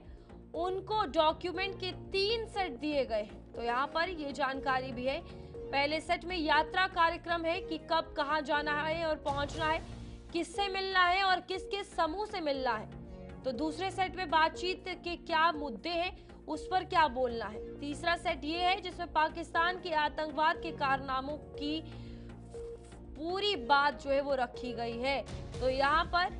उनको डॉक्यूमेंट के 3 सेट दिए गए हैं। तो यहाँ पर ये जानकारी भी है। पहले सेट में यात्रा कार्यक्रम है कि कब कहाँ जाना है और पहुंचना है, किससे मिलना है और किस किस समूह से मिलना है। तो दूसरे सेट में बातचीत के क्या मुद्दे हैं, उस पर क्या बोलना है। तीसरा सेट ये है जिसमें पाकिस्तान के आतंकवाद के कारनामों की पूरी बात जो है वो रखी गई है। तो यहाँ पर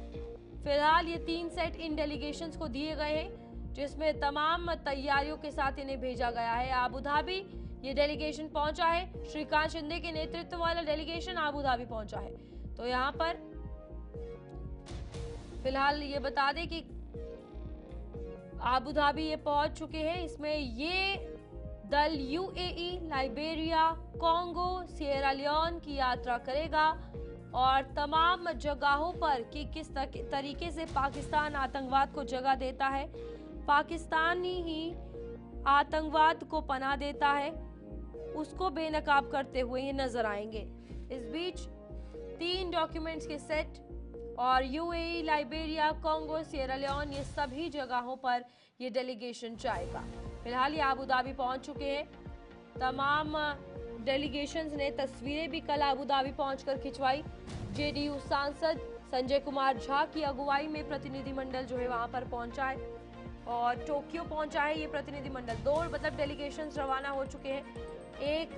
फिलहाल ये 3 सेट इन डेलीगेशंस को दिए गए हैं, जिसमें तमाम तैयारियों के साथ इन्हें भेजा गया है। आबू धाबी ये डेलीगेशन पहुंचा है। श्रीकांत शिंदे के नेतृत्व वाला डेलीगेशन आबू धाबी पहुंचा है। तो यहाँ पर फिलहाल ये बता दें कि आबू धाबी ये पहुंच चुके हैं। इसमें ये दल UAE, Liberia, Congo, Sierra Leone की यात्रा करेगा और तमाम जगहों पर कि किस तरीके से पाकिस्तान आतंकवाद को जगह देता है, पाकिस्तानी ही आतंकवाद को पनाह देता है, उसको बेनकाब करते हुए ये नजर आएंगे। इस बीच 3 डॉक्यूमेंट्स के सेट और UAE, Liberia, Congo, Sierra Leone ये सभी जगहों पर ये डेलीगेशन जाएगा। फिलहाल ये आबू धाबी पहुंच चुके हैं। तमाम डेलीगेशंस ने तस्वीरें भी कल आबू धाबी पहुंचकर खिंचवाई। जेडीयू सांसद संजय कुमार झा की अगुवाई में प्रतिनिधिमंडल जो है वहां पर पहुंचा है और टोक्यो पहुंचा है ये प्रतिनिधिमंडल। 2 मतलब डेलीगेशंस रवाना हो चुके हैं। एक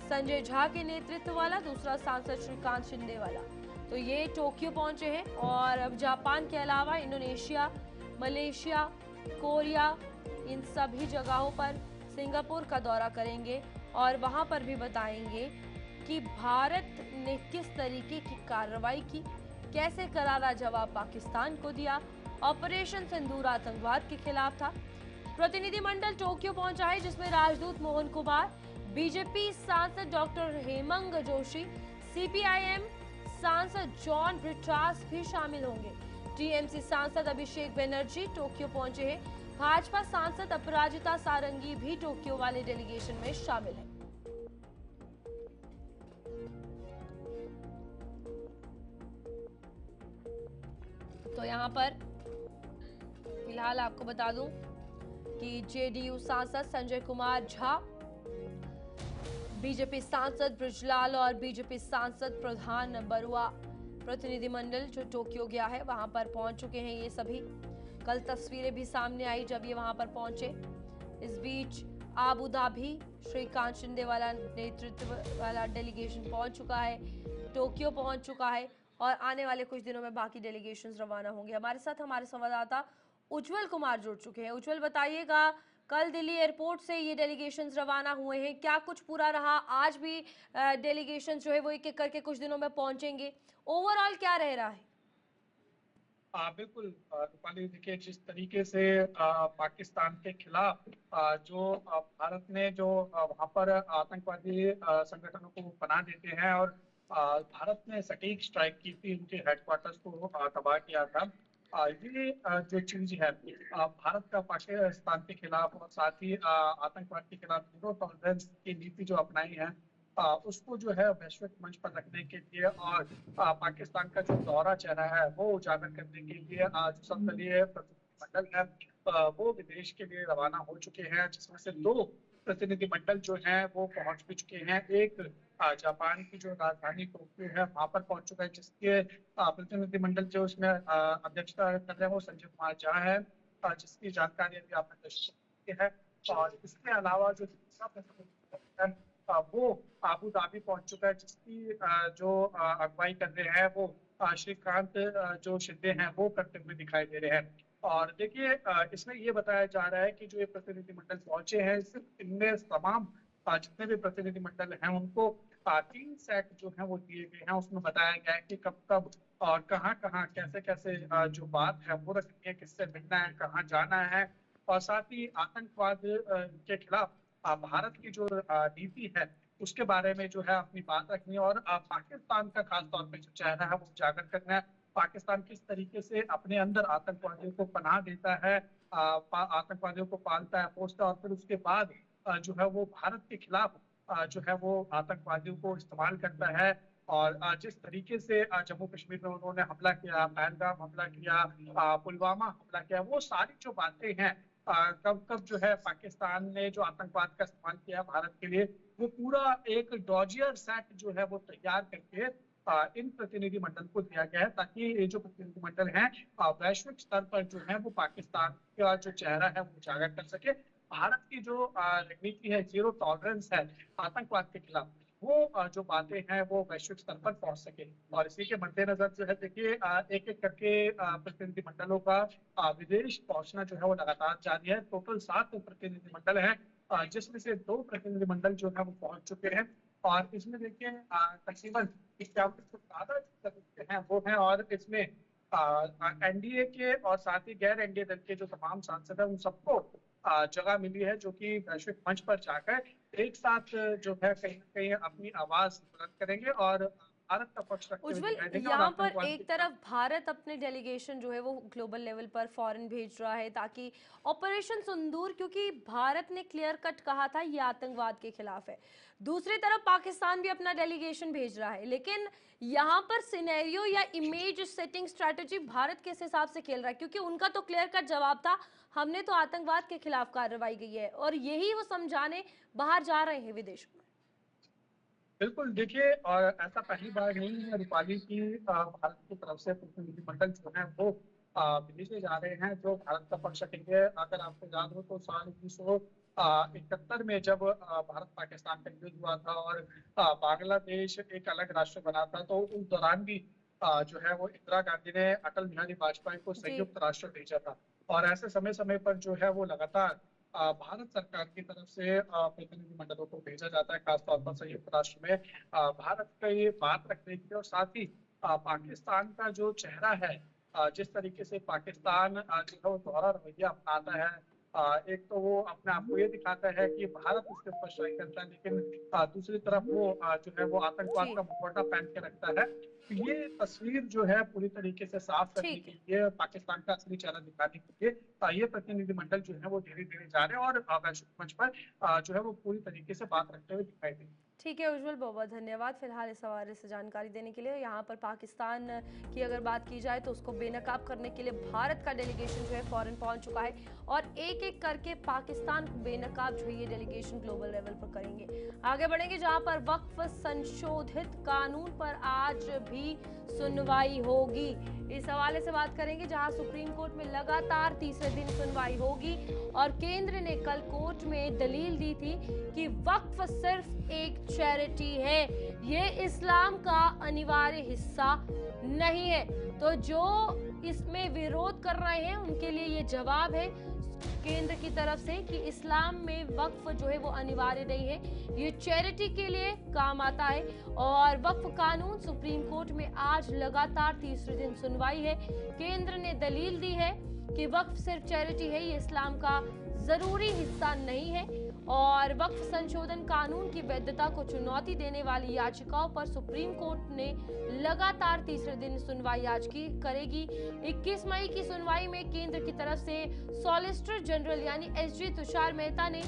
संजय झा के नेतृत्व वाला, दूसरा सांसद श्रीकांत शिंदे वाला। तो ये टोक्यो पहुंचे हैं और अब जापान के अलावा इंडोनेशिया, मलेशिया, कोरिया, इन सभी जगहों पर सिंगापुर का दौरा करेंगे और वहां पर भी बताएंगे कि भारत ने किस तरीके की कार्रवाई की, कैसे करारा जवाब पाकिस्तान को दिया। ऑपरेशन सिंदूर आतंकवाद के खिलाफ था। प्रतिनिधिमंडल टोक्यो पहुंचा है, जिसमें राजदूत मोहन कुमार, बीजेपी सांसद डॉक्टर हेमंग जोशी, सीपीआईएम सांसद जॉन ब्रिटास भी शामिल होंगे। टीएमसी सांसद अभिषेक बनर्जी टोक्यो पहुंचे हैं। भाजपा सांसद अपराजिता सारंगी भी टोक्यो वाले डेलीगेशन में शामिल है। तो यहाँ पर फिलहाल आपको बता दूं कि जेडीयू सांसद संजय कुमार झा, बीजेपी सांसद ब्रिजलाल और बीजेपी सांसद प्रधान बरुआ प्रतिनिधिमंडल जो टोक्यो गया है वहां पर पहुंच चुके हैं। ये सभी कल तस्वीरें भी सामने आई जब ये वहां पर पहुंचे। इस बीच आबू धाबी श्रीकांत शिंदे वाला नेतृत्व वाला डेलीगेशन पहुंच चुका है, टोक्यो पहुंच चुका है और आने वाले कुछ दिनों में बाकी डेलीगेशंस रवाना होंगे। हमारे साथ हमारे संवाददाता उज्जवल कुमार जुड़ चुके हैं। उज्जवल, बताइएगा, कल दिल्ली एयरपोर्ट से ये डेलीगेशंस रवाना हुए हैं, क्या कुछ पूरा रहा? आज भी डेलीगेशंस जो है वो एक एक करके कुछ दिनों में पहुंचेंगे। ओवरऑल क्या रह रहा है? बिल्कुल रूपाली, देखिए जिस तरीके से पाकिस्तान के खिलाफ जो भारत ने जो वहां पर आतंकवादी संगठनों को पनाह देते हैं और भारत ने सटीक स्ट्राइक की थी, उनके हेडक्वार्टर्स को तबाह किया था। ये जो चीज है भारत का पाकिस्तान के खिलाफ और साथ ही आतंकवाद के खिलाफ जीरो टॉलरेंस की नीति जो अपनाई है उसको जो है वैश्विक मंच पर रखने के लिए और पाकिस्तान का जो दौरा चेहरा है वो उजागर करने के लिए जो संसदीय प्रतिनिधिमंडल है वो विदेश के लिए रवाना हो चुके हैं, जिसमें से 2 प्रतिनिधिमंडल जो हैं वो पहुंच भी चुके हैं। एक जापान की जो राजधानी टोक्यो है वहां पर पहुंच चुका है, जिसके प्रतिनिधिमंडल जो उसमें अध्यक्षता कर रहे हैं वो संजय कुमार झा है, जिसकी जानकारी अभी आपने दर्शक की है। और इसके अलावा जो दूसरा प्रतिनिधिमंडल है वो आबू धाबी पहुंच चुका है, जिसकी जो अगुवाई कर रहे हैं वो श्रीकांत जो शिंदे हैं वो करते हुए दिखाई दे रहे हैं। और देखिए इसमें ये बताया जा रहा है कि जो ये प्रतिनिधिमंडल पहुंचे हैं इनमें तमाम जितने भी प्रतिनिधिमंडल हैं उनको 3 सेट जो है वो दिए गए हैं। उसमें बताया गया है कि कब कब और कहाँ कहाँ कैसे कैसे जो बात है वो रखनी है, किससे मिलना है, कहाँ जाना है और साथ ही आतंकवाद के खिलाफ भारत की जो नीति है उसके बारे में जो है अपनी बात रखनी है और पाकिस्तान का खास तौर पे जो चेहरा है वो उजागर करना है। पाकिस्तान किस तरीके से अपने अंदर आतंकवादियों को पनाह देता है, आतंकवादियों को पालता है, पोसता है और फिर उसके बाद जो है वो भारत के खिलाफ जो है वो आतंकवादियों को इस्तेमाल करता है। और जिस तरीके से जम्मू कश्मीर में उन्होंने हमला किया, पहलगाम हमला किया, पुलवामा हमला किया, वो सारी जो बातें हैं कब कब जो है पाकिस्तान ने जो आतंकवाद का इस्तेमाल किया भारत के लिए वो पूरा एक डॉजियर सेट जो है वो तैयार करके इन प्रतिनिधिमंडल को दिया गया है, ताकि ये जो प्रतिनिधिमंडल हैं वैश्विक स्तर पर जो है वो पाकिस्तान का जो चेहरा है वो उजागर कर सके। भारत की जो रणनीति है, जीरो टॉलरेंस है आतंकवाद के खिलाफ, वो जो बातें हैं वो वैश्विक स्तर पर पहुंच सके। और इसी के मद्देनजर जो है देखिए एक एक करके प्रतिनिधिमंडलों का विदेश पहुंचना जो है वो लगातार जारी है। टोटल 7 प्रतिनिधिमंडल हैं, जिसमें से 2 प्रतिनिधिमंडल जो है वो पहुंच चुके हैं और इसमें देखिए तकरीबन 51 से ज्यादा सदस्य हैं वो हैं और इसमें एनडीए के और साथ ही गैर एनडीए दल के जो तमाम सांसद हैं उन सबको जगह मिली है, जो कि वैश्विक मंच पर जाकर एक साथ जो है कहीं ना कहीं अपनी आवाज बुलंद करेंगे और भारत का पक्ष रखते हुए उज्जवल, दिखाई देंगे। और यहाँ पर आतंकवाद एक तरफ भारत अपने डेलीगेशन जो है वो ग्लोबल लेवल पर फॉरेन भेज रहा है ताकि ऑपरेशन सिंदूर, क्योंकि भारत ने क्लियर कट कहा था ये आतंकवाद के खिलाफ है, दूसरी तरफ पाकिस्तान भी अपना डेलीगेशन भेज रहा है, लेकिन यहाँ पर सिनेरियो या इमेज सेटिंग स्ट्रैटेजी भारत किस हिसाब से खेल रहा है? क्योंकि उनका तो क्लियर कट जवाब था, हमने तो आतंकवाद के खिलाफ कार्रवाई की है और यही वो समझाने बाहर जा रहे हैं विदेशों में। बिल्कुल, देखिए और ऐसा पहली बार नहीं है रूपाली की भारत की तरफ से प्रतिनिधिमंडल जो है वो विदेश जा रहे हैं जो भारत का पक्ष रखेंगे। अगर आपको याद हो तो साल 1971 में जब भारत पाकिस्तान का युद्ध हुआ था और बांग्लादेश एक अलग राष्ट्र बना था, तो उस दौरान भी जो है वो इंदिरा गांधी ने अटल बिहारी वाजपेयी को संयुक्त राष्ट्र भेजा था। और ऐसे समय समय पर जो है वो लगातार भारत सरकार की तरफ से प्रतिनिधिमंडलों को भेजा जाता है, खासतौर पर संयुक्त राष्ट्र में भारत का ये बात रखने के लिए, और साथ ही पाकिस्तान का जो चेहरा है, जिस तरीके से पाकिस्तान जो है वो दोहरा रवैया अपनाता है। एक तो वो अपने आप को ये दिखाता है कि भारत उसके ऊपर स्ट्राइक करता है, लेकिन दूसरी तरफ वो जो है वो आतंकवाद जी, का मुखौटा पहन के रखता है। तो ये तस्वीर जो है पूरी तरीके से साफ करने ठीक के है। लिए, पाकिस्तान का असली चेहरा दिखाने के लिए ये प्रतिनिधिमंडल जो है वो धीरे धीरे जा रहे हैं, और वैश्विक मंच पर जो है वो पूरी तरीके से बात रखते हुए दिखाई देंगे। ठीक है उज्जवल, बहुत बहुत धन्यवाद फिलहाल इस हवाले से जानकारी देने के लिए। यहाँ पर पाकिस्तान की अगर बात की जाए तो उसको बेनकाब करने के लिए भारत का डेलीगेशन जो है फौरन पहुंच चुका है, और एक एक करके पाकिस्तान को बेनकाब जो है ये डेलीगेशन ग्लोबल लेवल पर करेंगे। आगे बढ़ेंगे जहां पर वक्फ संशोधित कानून पर आज भी सुनवाई होगी। इस हवाले से बात करेंगे जहां सुप्रीम कोर्ट में लगातार तीसरे दिन सुनवाई होगी, और केंद्र ने कल कोर्ट में दलील दी थी कि वक्फ सिर्फ एक चैरिटी है, ये इस्लाम का अनिवार्य हिस्सा नहीं है। तो जो इसमें विरोध कर रहे हैं उनके लिए ये जवाब है केंद्र की तरफ से कि इस्लाम में वक्फ जो है वो अनिवार्य नहीं है, ये चैरिटी के लिए काम आता है। और वक्फ कानून सुप्रीम कोर्ट में आज लगातार तीसरे दिन सुनवाई है। केंद्र ने दलील दी है कि वक्फ सिर्फ चैरिटी है, ये इस्लाम का जरूरी हिस्सा नहीं है। और वक्फ संशोधन कानून की वैधता को चुनौती देने वाली याचिकाओं पर सुप्रीम कोर्ट ने लगातार तीसरे दिन सुनवाई आज की करेगी। 21 मई की सुनवाई में केंद्र की तरफ से सॉलिसिटर जनरल यानी एसजी तुषार मेहता ने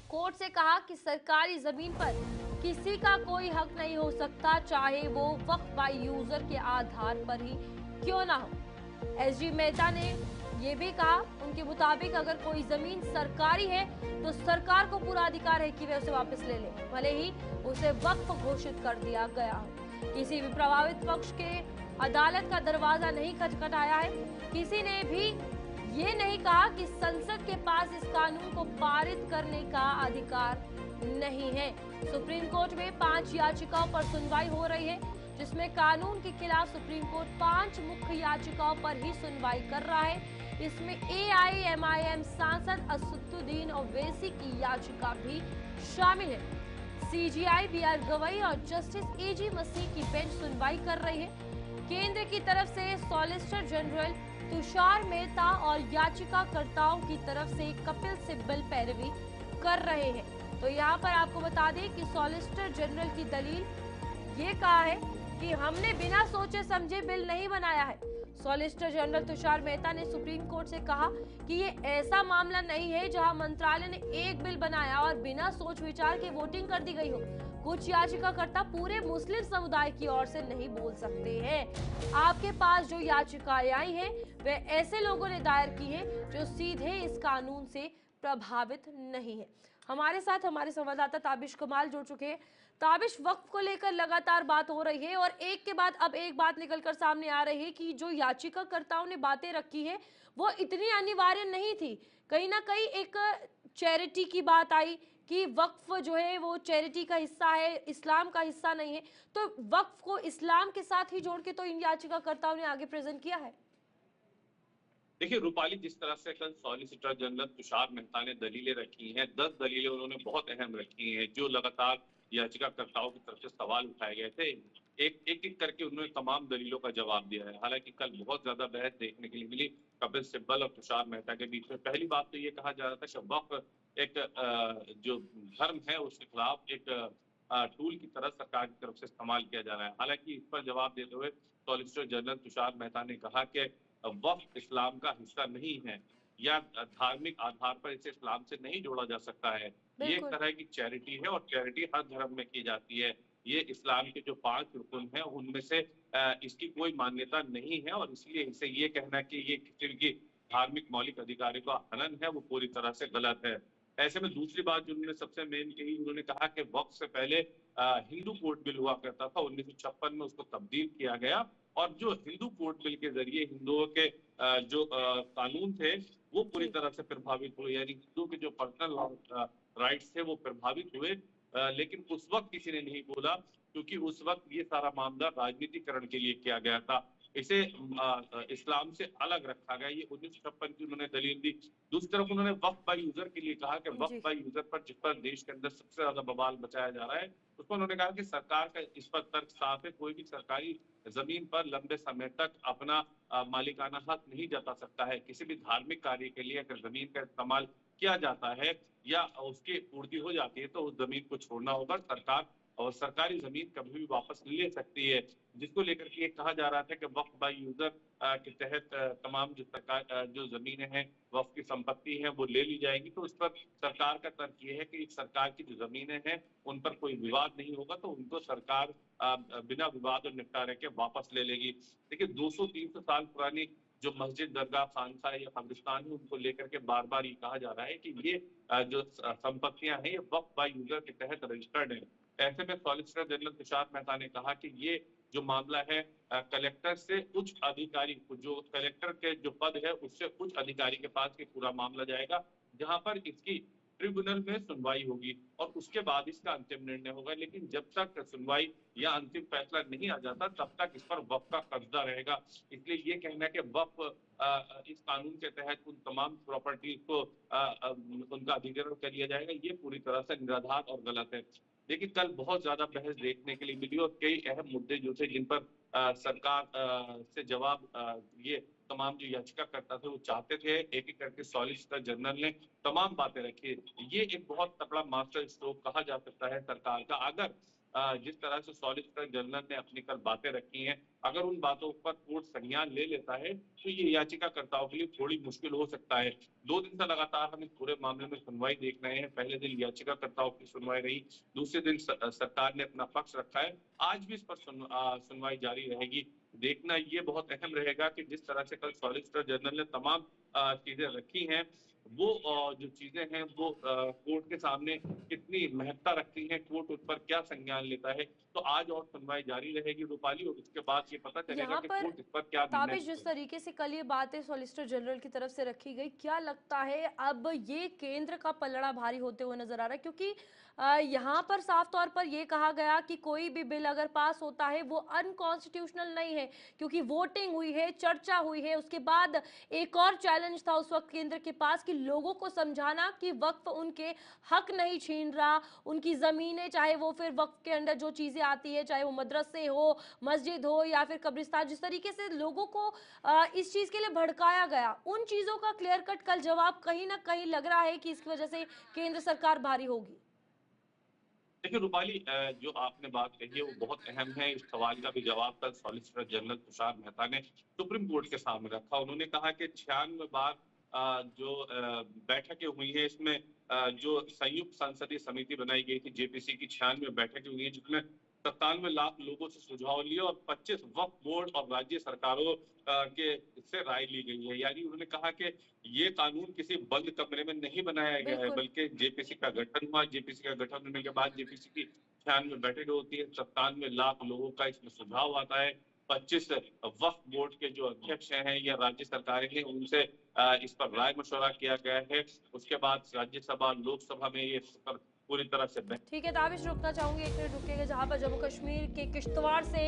कोर्ट से कहा कि सरकारी जमीन पर किसी का कोई हक नहीं हो सकता, चाहे वो वक्फ बाय यूजर के आधार पर ही क्यों ना हो। एसजी मेहता ने ये भी कहा उनके मुताबिक अगर कोई जमीन सरकारी है तो सरकार को पूरा अधिकार है कि वे उसे वापस ले ले, भले ही उसे वक्फ घोषित कर दिया गया हो। किसी भी प्रभावित पक्ष के अदालत का दरवाजा नहीं खटखटाया है। किसी ने भी ये नहीं कहा कि संसद के पास इस कानून को पारित करने का अधिकार नहीं है। सुप्रीम कोर्ट में 5 याचिकाओं पर सुनवाई हो रही है, जिसमें कानून के खिलाफ सुप्रीम कोर्ट 5 मुख्य याचिकाओं पर ही सुनवाई कर रहा है। इसमें एआईएमआईएम सांसद असदुद्दीन ओवैसी की याचिका भी शामिल है। सीजीआई बीआर गवई और जस्टिस एजी मसीह की बेंच सुनवाई कर रही है। केंद्र की तरफ से सॉलिसिटर जनरल तुषार मेहता और याचिकाकर्ताओं की तरफ से कपिल सिब्बल पैरवी कर रहे हैं। तो यहाँ पर आपको बता दें कि सॉलिसिटर जनरल की दलील ये कहा है कि हमने बिना सोचे समझे बिल नहीं बनाया है। सॉलिसिटर जनरल तुषार मेहता ने सुप्रीम कोर्ट से कहा कि ये ऐसा मामला नहीं है जहां मंत्रालय ने एक बिल बनाया और बिना सोच विचार के वोटिंग कर दी गई हो। कुछ याचिकाकर्ता पूरे मुस्लिम समुदाय की ओर से नहीं बोल सकते हैं। आपके पास जो याचिकाएं आई हैं वे ऐसे लोगों ने दायर की है जो सीधे इस कानून से प्रभावित नहीं है। हमारे साथ हमारे संवाददाता ताबिश कमाल जुड़ चुके हैं। ताबिश, वक्फ को लेकर लगातार बात हो रही है और एक के बाद अब एक बात निकलकर सामने आ रही है कि जो याचिकाकर्ताओं ने बातें रखी है वो इतनी अनिवार्य नहीं थी। कहीं ना कहीं एक चैरिटी की बात आई कि वक्फ जो है वो चैरिटी का हिस्सा है, इस्लाम का हिस्सा नहीं है। तो वक्फ को इस्लाम के साथ ही जोड़ के तो इन याचिकाकर्ताओं ने आगे प्रेजेंट किया है। देखिए रूपाली, जिस तरह से कल सॉलिसिटर जनरल तुषार मेहता ने दलीलें रखी हैं, 10 दलीलें उन्होंने बहुत अहम रखी हैं, जो लगातार याचिकाकर्ताओं की तरफ से सवाल उठाए गए थे। एक करके उन्होंने तमाम दलीलों का जवाब दिया है। हालांकि कल बहुत ज्यादा बहस देखने के लिए मिली कपिल सिब्बल और तुषार मेहता के बीच में। पहली बात तो ये कहा जा रहा था कि वक्फ एक जो धर्म है उसके खिलाफ एक टूल की तरह सरकार की तरफ से इस्तेमाल किया जा रहा है। हालांकि इस पर जवाब देते हुए सॉलिसिटर जनरल तुषार मेहता ने कहा कि वक्फ इस्लाम का हिस्सा नहीं है या धार्मिक आधार पर इसे इस्लाम से नहीं जोड़ा जा सकता है। ये एक तरह की चैरिटी है और चैरिटी हर धर्म में की जाती है। ये इस्लाम के जो 5 रुकन हैं उनमें से इसकी कोई मान्यता नहीं है, और इसलिए इसे ये कहना कि ये किसी की धार्मिक मौलिक अधिकारों का हनन है वो पूरी तरह से गलत है। ऐसे में दूसरी बात जो उन्होंने सबसे मेन कही, उन्होंने कहा कि वक्फ से पहले हिंदू कोड बिल हुआ करता था, 1956 में उसको तब्दील किया गया, और जो हिंदू कोड बिल के जरिए हिंदुओं के जो कानून थे वो पूरी तरह से प्रभावित हुए, यानी हिंदू के जो पर्सनल राइट्स थे वो प्रभावित हुए। लेकिन उस वक्त किसी ने नहीं बोला, क्योंकि उस वक्त ये सारा मामला राजनीतिकरण के लिए किया गया था। इसे इस्लाम से अलग रखा गया। ये 1956 की उन्होंने दलील दी। दूसरी तरफ उन्होंने वक्फ बाय यूजर के लिए कहा कि वक्फ जी। बाय यूजर पर जिस पर देश के अंदर सबसे ज्यादा बवाल मचाया जा रहा है, उस पर उन्होंने कहा कि सरकार का इस पर तर्क साफ है, कोई भी सरकारी जमीन पर लंबे समय तक अपना मालिकाना हक नहीं जता सकता है। किसी भी धार्मिक कार्य के लिए अगर जमीन का इस्तेमाल किया जाता है या उसकी पूर्ति हो जाती है तो उस जमीन को छोड़ना होगा। सरकार और सरकारी जमीन कभी भी वापस ले सकती है, जिसको लेकर के ये कहा जा रहा था कि वक्फ बाय यूजर के तहत तमाम जो सरकार जो जमीनें हैं वक्फ की संपत्ति है वो ले ली जाएगी। तो उस पर सरकार का तर्क ये है कि सरकार की जो जमीनें हैं उन पर कोई विवाद नहीं होगा, तो उनको सरकार बिना विवाद और निपटारे के वापस ले लेगी। देखिए 200-300 साल पुरानी जो मस्जिद, दरगाह, खानसा या कब्रिस्तान है उनको लेकर के बार बार ये कहा जा रहा है कि ये जो संपत्तियां हैं ये वक्फ बाय यूजर के तहत रजिस्टर्ड है। ऐसे में सॉलिसिटर जनरल तुषार मेहता ने कहा कि ये जो मामला है कलेक्टर से उच्च अधिकारी, जो कलेक्टर के जो पद है उससे उच्च अधिकारी के पास ये पूरा मामला जाएगा, जहां पर इसकी ट्रिब्यूनल में सुनवाई होगी और उसके बाद इसका अंतिम निर्णय होगा। लेकिन जब तक सुनवाई या अंतिम फैसला नहीं आ जाता तब तक इस पर वक्फ का कब्जा रहेगा। इसलिए ये कहना है कि वक्फ इस कानून के तहत उन तमाम प्रॉपर्टीज को उनका अधिग्रहण कर लिया जाएगा, ये पूरी तरह से निराधार और गलत है। लेकिन कल बहुत ज्यादा बहस देखने के लिए मिली और कई अहम मुद्दे जो थे जिन पर सरकार से जवाब ये तमाम जो याचिकाकर्ता थे वो चाहते थे, एक एक करके सॉलिसिटर जनरल ने तमाम बातें रखी। ये एक बहुत तगड़ा मास्टर स्ट्रोक कहा जा सकता है सरकार का। अगर जिस तरह से सॉलिसिटर जनरल ने अपनी कल बातें रखी हैं, अगर उन बातों पर कोर्ट संज्ञान ले लेता है तो ये याचिकाकर्ताओं के लिए थोड़ी मुश्किल हो सकता है। 2 दिन से लगातार हम इस पूरे मामले में सुनवाई देख रहे हैं। पहले दिन याचिकाकर्ताओं की सुनवाई रही, दूसरे दिन सरकार ने अपना पक्ष रखा है, आज भी इस पर सुनवाई जारी रहेगी। देखना ये बहुत अहम रहेगा कि जिस तरह से कल सॉलिसिटर जनरल ने तमाम चीजें रखी हैं वो जो चीजें हैं वो कोर्ट के सामने कितनी महत्ता रखती हैं, कोर्ट उस पर क्या संज्ञान लेता है। तो आज और सुनवाई जारी रहेगी रूपाली, और उसके बाद ये पता चलेगा यहाँ कि पर कोर्ट इस पर क्या निर्णय ताबिश जिस तरीके से कल ये बातें सॉलिसिटर जनरल की तरफ से रखी गई, क्या लगता है अब ये केंद्र का पलड़ा भारी होते हुए नजर आ रहा है? क्योंकि यहाँ पर साफ तौर पर ये कहा गया कि कोई भी बिल अगर पास होता है वो अनकॉन्स्टिट्यूशनल नहीं है, क्योंकि वोटिंग हुई है, चर्चा हुई है। उसके बाद एक और चैलेंज था उस वक्त केंद्र के पास कि लोगों को समझाना कि वक्फ उनके हक नहीं छीन रहा, उनकी जमीनें चाहे वो फिर वक्फ के अंदर जो चीजें आती है, चाहे वो मदरसे हो, मस्जिद हो या फिर कब्रिस्तान, जिस तरीके से लोगों को इस चीज के लिए भड़काया गया, उन चीजों का क्लियर कट कल जवाब कहीं ना कहीं लग रहा है कि इसकी वजह से केंद्र सरकार भारी होगी। देखिए रूपाली, जो आपने बात कही है वो बहुत अहम है। इस सवाल का भी जवाब कल सॉलिसिटर जनरल तुषार मेहता ने सुप्रीम कोर्ट के सामने रखा। उन्होंने कहा कि 96 बार जो बैठकें हुई हैं इसमें जो संयुक्त संसदीय समिति बनाई गई थी जेपीसी की 96 बैठकें हुई हैं, जिसमें 97 लाख लोगों से सुझाव लिए और 25 वक्फ बोर्ड और राज्य सरकारों के से राय ली गई है। यानी उन्होंने कहा कि ये कानून किसी बंद कमरे में नहीं बनाया गया है, बल्कि जेपीसी का गठन हुआ। जेपीसी का गठन होने के बाद जेपीसी की 96 बैठक होती है, 97 लाख लोगों का इसमें सुझाव आता है। 25 वक्फ बोर्ड के जो अध्यक्ष हैं या राज्य सरकारें हैं उनसे इस पर राय मशवरा किया गया है। उसके बाद राज्यसभा, लोकसभा में ये पूरी तरह से ठीक है ताबिश, रुकना चाहूंगी, एक मिनट रुकेगा। जहां पर जम्मू कश्मीर के किश्तवाड़ से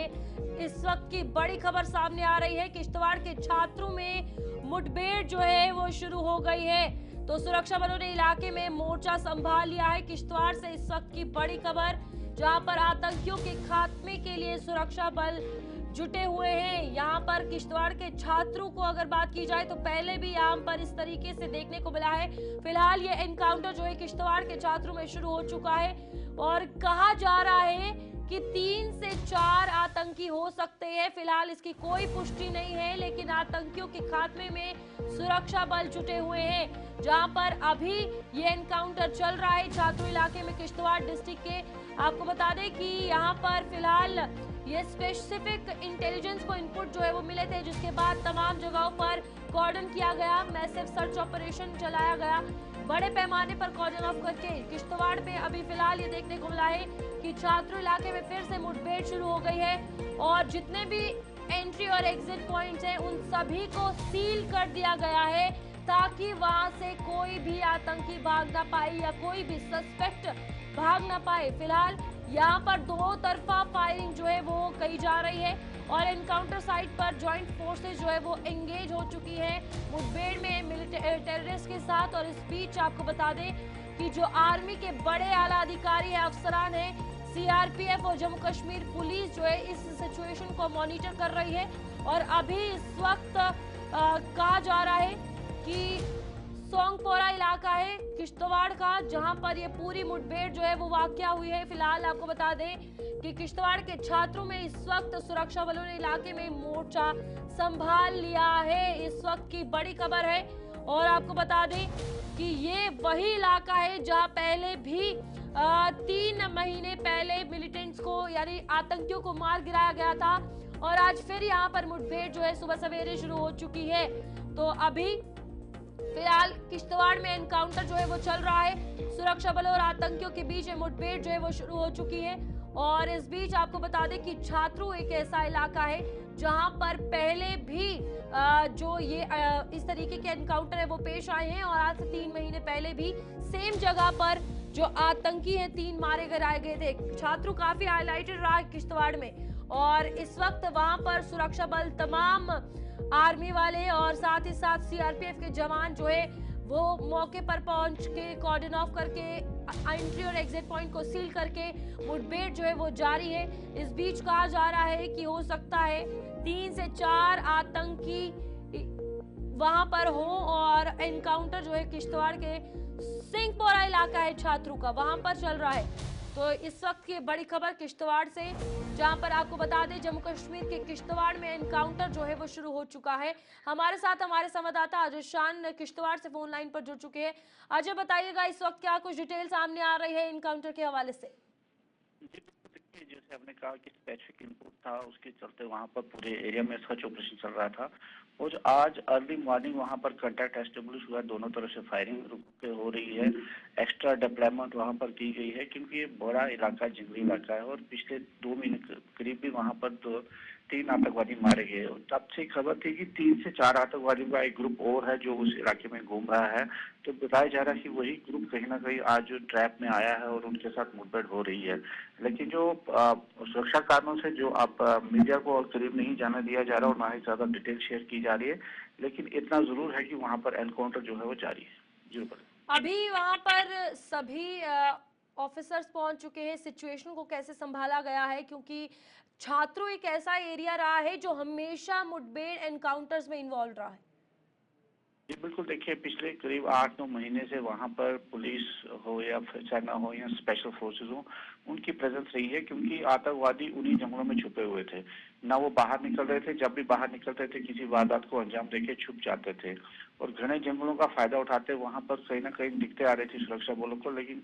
इस वक्त की बड़ी खबर सामने आ रही है। किश्तवाड़ के छात्रों में मुठभेड़ जो है वो शुरू हो गई है, तो सुरक्षा बलों ने इलाके में मोर्चा संभाल लिया है। किश्तवाड़ से इस वक्त की बड़ी खबर, जहां पर आतंकियों के खात्मे के लिए सुरक्षा बल जुटे हुए हैं। यहाँ पर किश्तवाड़ के छात्रों को अगर बात की जाए तो पहले भी यहाँ पर इस तरीके से देखने को मिला है। फिलहाल ये एनकाउंटर जो है किश्तवाड़ के छात्रों में शुरू हो चुका है और कहा जा रहा है कि 3 से 4 आतंकी हो सकते हैं। फिलहाल इसकी कोई पुष्टि नहीं है, लेकिन आतंकियों के खात्मे में सुरक्षा बल जुटे हुए हैं। जहां पर अभी ये एनकाउंटर चल रहा है छात्रों इलाके में किश्तवाड़ डिस्ट्रिक्ट के। आपको बता दें कि यहाँ पर फिलहाल ये स्पेसिफिक इंटेलिजेंस को इनपुट जो है वो मिले थे, जिसके बाद तमाम जगहों पर कॉर्डन किया गया, मैसिव सर्च ऑपरेशन चलाया गया, बड़े पैमाने पर कॉर्डन ऑफ करके। किश्तवाड़ में अभी फिलहाल ये देखने को मिला है कि छात्र इलाके में फिर से मुठभेड़ शुरू हो गई है और जितने भी एंट्री और एग्जिट पॉइंट्स हैं उन सभी को सील कर दिया गया है, ताकि वहां से कोई भी आतंकी भाग ना पाए या कोई भी सस्पेक्ट भाग ना पाए। फिलहाल यहाँ पर दो तरफा फायरिंग जो है वो कही जा रही है और एनकाउंटर साइट पर ज्वाइंट फोर्सेस जो है वो एंगेज हो चुकी है मुठभेड़ में टेररिस्ट के साथ। और इस बीच आपको बता दें कि जो आर्मी के बड़े आला अधिकारी है, अफसरान है, सीआरपीएफ और जम्मू कश्मीर पुलिस जो है इस सिचुएशन को मॉनिटर कर रही है। और अभी इस वक्त कहा जा रहा है कि सोंगपोरा इलाका है किश्तवाड़ का, जहां पर ये पूरी मुठभेड़ जो है वो वाकया हुई है। फिलहाल आपको बता दें कि किश्तवाड़ के छात्रों में इस वक्त सुरक्षा बलों ने इलाके में मोर्चा संभाल लिया है, इस वक्त की बड़ी खबर है। और आपको बता दें कि ये वही इलाका है जहां पहले भी 3 महीने पहले मिलिटेंट्स को यानी आतंकियों को मार गिराया गया था और आज फिर यहाँ पर मुठभेड़ जो है सुबह सवेरे शुरू हो चुकी है। तो अभी फिलहाल किश्तवाड़ में एनकाउंटर जो है वो चल रहा है, सुरक्षा बलों और आतंकियों के बीच मुठभेड़ जो है वो शुरू हो चुकी है। और इस बीच आपको बता दें कि छात्रों एक ऐसा इलाका है जहां पर पहले भी जो ये इस तरीके के एनकाउंटर है वो पेश आए हैं और आज से 3 महीने पहले भी सेम जगह पर जो आतंकी हैं 3 मारे गए थे। छात्रों काफी हाईलाइटेड रहा है किश्तवाड़ में और इस वक्त वहां पर सुरक्षा बल, तमाम आर्मी वाले और साथ ही साथ सीआरपीएफ के जवान जो है वो मौके पर पहुंच के कॉर्डन ऑफ करके एंट्री और एग्जिट पॉइंट को सील करके मुठभेड़ जो है वो जारी है। इस बीच कहा जा रहा है कि हो सकता है 3 से 4 आतंकी वहां पर हो और एनकाउंटर जो है किश्तवाड़ के सिंहपोरा इलाका है छात्रों का, वहां पर चल रहा है। तो इस वक्त की बड़ी खबर किश्तवाड़ से, जहां पर आपको बता दें जम्मू कश्मीर के किश्तवाड़ में एनकाउंटर जो है वो शुरू हो चुका है। हमारे साथ हमारे संवाददाता अजय शान किश्तवाड़ से फोन लाइन पर जुड़ चुके हैं। अजय बताइएगा इस वक्त क्या कुछ डिटेल सामने आ रही है एनकाउंटर के हवाले से? जैसे आपने कहा कि स्पेसिफिक इनपुट था, उसके चलते वहां पर पूरे एरिया में सर्च ऑपरेशन चल रहा था और आज अर्ली मॉर्निंग वहां पर कांटेक्ट एस्टेब्लिश हुआ, दोनों तरफ से फायरिंग रुक के हो रही है। एक्स्ट्रा डिप्लॉयमेंट वहां पर की गई है क्योंकि ये बड़ा इलाका, जंगली इलाका है और पिछले 2 महीने करीब भी वहां पर 3 आतंकवादी मारे गए और तब से खबर थी कि 3 से 4 आतंकवादियों का एक ग्रुप और है जो उस इलाके में घूम रहा है। तो बताया जा रहा है कि वही ग्रुप कहीं ना कहीं आज ट्रैप में आया है और उनके साथ मुठभेड़ हो रही है। लेकिन जो सुरक्षा कारणों से जो आप मीडिया को और करीब नहीं जाने दिया जा रहा और ना ही ज्यादा डिटेल शेयर की जा रही है, लेकिन इतना जरूर है कि वहां पर एनकाउंटर जो है वो जारी है। जी अभी वहां पर सभी ऑफिसर्स पहुंच चुके हैं, सिचुएशन को कैसे संभाला गया है, क्योंकि छात्रों एक ऐसा एरिया रहा है जो हमेशा मुठभेड़ एनकाउंटर्स में इन्वॉल्व रहा है? जी बिल्कुल, देखिए पिछले करीब 8-9 महीने से वहां पर पुलिस हो या सेना हो या स्पेशल फोर्सेस हो, उनकी प्रेजेंस रही है क्योंकि आतंकवादी उन्हीं जंगलों में छुपे हुए थे ना, वो बाहर निकल रहे थे। जब भी बाहर निकलते थे किसी वारदात को अंजाम देके छुप जाते थे और घने जंगलों का फायदा उठाते वहां पर कहीं ना कहीं दिखते आ रही थी सुरक्षा बलों को। लेकिन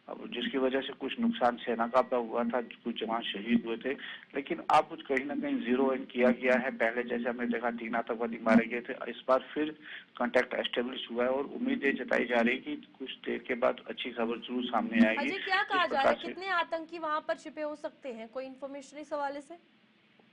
अब जिसकी वजह से कुछ नुकसान सेना का हुआ था, कुछ जवान शहीद हुए थे, लेकिन अब कुछ कहीं ना कहीं जीरो इन किया गया है। पहले जैसे हमने देखा 3 आतंकवादी मारे गए थे, इस बार फिर कांटेक्ट एस्टेब्लिश हुआ है और उम्मीदें जताई जा रही है कि कुछ देर के बाद अच्छी खबर जरूर सामने आएगी। अजय, क्या कहा जा रहा है, कितने आतंकी वहां पर छिपे हो सकते हैं, कोई इन्फॉर्मेशन इस हवाले से?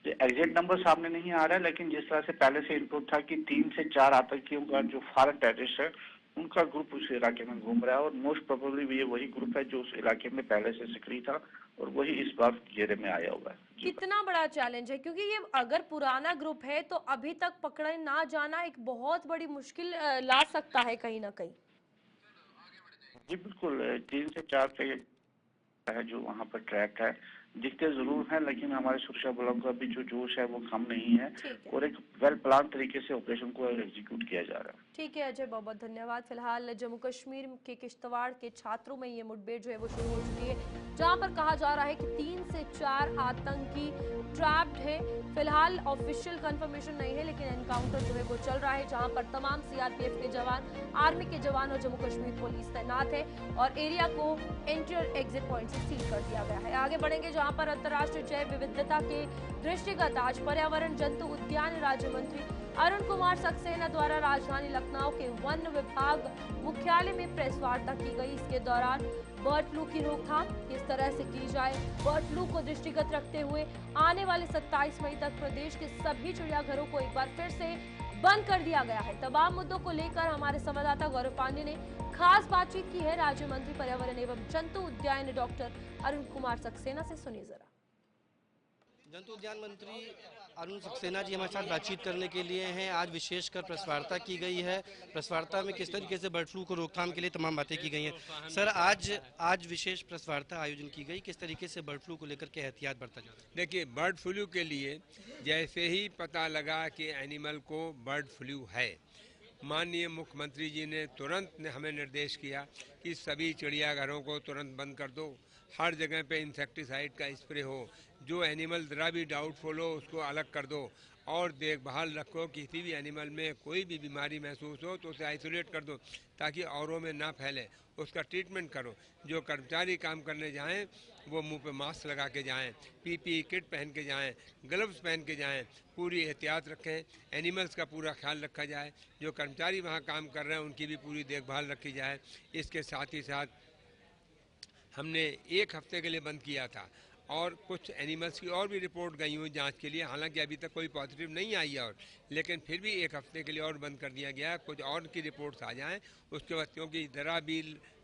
एग्जैक्ट नंबर सामने नहीं आ रहा है, लेकिन जिस तरह से पहले से इनपुट था कि 3 से 4 आतंकियों का जो फॉरेन टेररिस्ट है उनका ग्रुप उस इलाके में घूम रहा है और मोस्ट प्रोबेबली ये वही ग्रुप है जो उस इलाके में पहले से सक्रिय था और वही इस बार घेरे में आया हुआ है। कितना बड़ा चैलेंज है, क्योंकि ये अगर पुराना ग्रुप है तो अभी तक पकड़े ना जाना एक बहुत बड़ी मुश्किल ला सकता है कहीं ना कहीं। जी बिल्कुल, 3 से 4 है जो वहाँ पर ट्रैप है, दिखते जरूर हैं लेकिन हमारे सुरक्षा बलों का भी जो जोश है वो कम नहीं है और एक वेल प्लान तरीके से ऑपरेशन को एग्जीक्यूट किया जा रहा है। ठीक है अजय, बहुत बहुत धन्यवाद। फिलहाल जम्मू कश्मीर के किश्तवाड़ के छात्रों में ये मुठभेड़ जो है वो शुरू हो चुकी है, जहां पर कहा जा रहा है कि 3 से 4 आतंकी ट्रैप्ड है। फिलहाल ऑफिशियल कंफर्मेशन नहीं है, लेकिन एनकाउंटर जो है वो चल रहा है, जहां पर तमाम सीआरपीएफ के जवान, आर्मी के जवान और जम्मू कश्मीर पुलिस तैनात है और एरिया को एंट्री और एग्जिट पॉइंट से सील कर दिया गया है। आगे बढ़ेंगे जहां पर अंतर्राष्ट्रीय जैव विविधता के दृष्टिगत आज पर्यावरण जंतु उद्यान राज्य मंत्री अरुण कुमार सक्सेना द्वारा राजधानी लखनऊ के वन विभाग मुख्यालय में प्रेस वार्ता की गई। इसके दौरान बर्ड फ्लू की रोकथाम किस तरह से की जाए, बर्ड फ्लू को दृष्टिगत रखते हुए आने वाले 27 मई तक प्रदेश के सभी चिड़ियाघरों को एक बार फिर से बंद कर दिया गया है। तमाम मुद्दों को लेकर हमारे संवाददाता गौरव पांडे ने खास बातचीत की है राज्य मंत्री पर्यावरण एवं जंतु उद्यान डॉक्टर अरुण कुमार सक्सेना से। सुनिए जरा। जंतु उद्यान मंत्री अरुण सक्सेना जी हमारे साथ बातचीत करने के लिए हैं। आज विशेषकर प्रेस वार्ता की गई है। प्रेस वार्ता में किस तरीके से बर्ड फ्लू को रोकथाम के लिए तमाम बातें की गई हैं। सर, आज विशेष प्रेस वार्ता आयोजन की गई, किस तरीके से बर्ड फ्लू को लेकर के एहतियात बरता जा रहा है? देखिए, बर्ड फ्लू के लिए जैसे ही पता लगा कि एनिमल को बर्ड फ्लू है, माननीय मुख्यमंत्री जी ने तुरंत हमें निर्देश किया कि सभी चिड़ियाघरों को तुरंत बंद कर दो, हर जगह पे इंसेक्टिसाइड का स्प्रे हो, जो एनिमल ज़रा भी डाउटफुल हो उसको अलग कर दो और देखभाल रखो। किसी भी एनिमल में कोई भी बीमारी महसूस हो तो उसे आइसोलेट कर दो ताकि औरों में ना फैले, उसका ट्रीटमेंट करो। जो कर्मचारी काम करने जाएं वो मुंह पे मास्क लगा के जाएं, पीपीई किट पहन के जाएं, ग्लव्स पहन के जाएं, पूरी एहतियात रखें, एनिमल्स का पूरा ख्याल रखा जाए। जो कर्मचारी वहाँ काम कर रहे हैं उनकी भी पूरी देखभाल रखी जाए। इसके साथ ही साथ हमने 1 हफ्ते के लिए बंद किया था और कुछ एनिमल्स की और भी रिपोर्ट गई हुई जांच के लिए, हालांकि अभी तक कोई पॉजिटिव नहीं आई है और लेकिन फिर भी 1 हफ्ते के लिए और बंद कर दिया गया। कुछ और की रिपोर्ट्स आ जाएं उसके बाद, क्योंकि ज़रा भी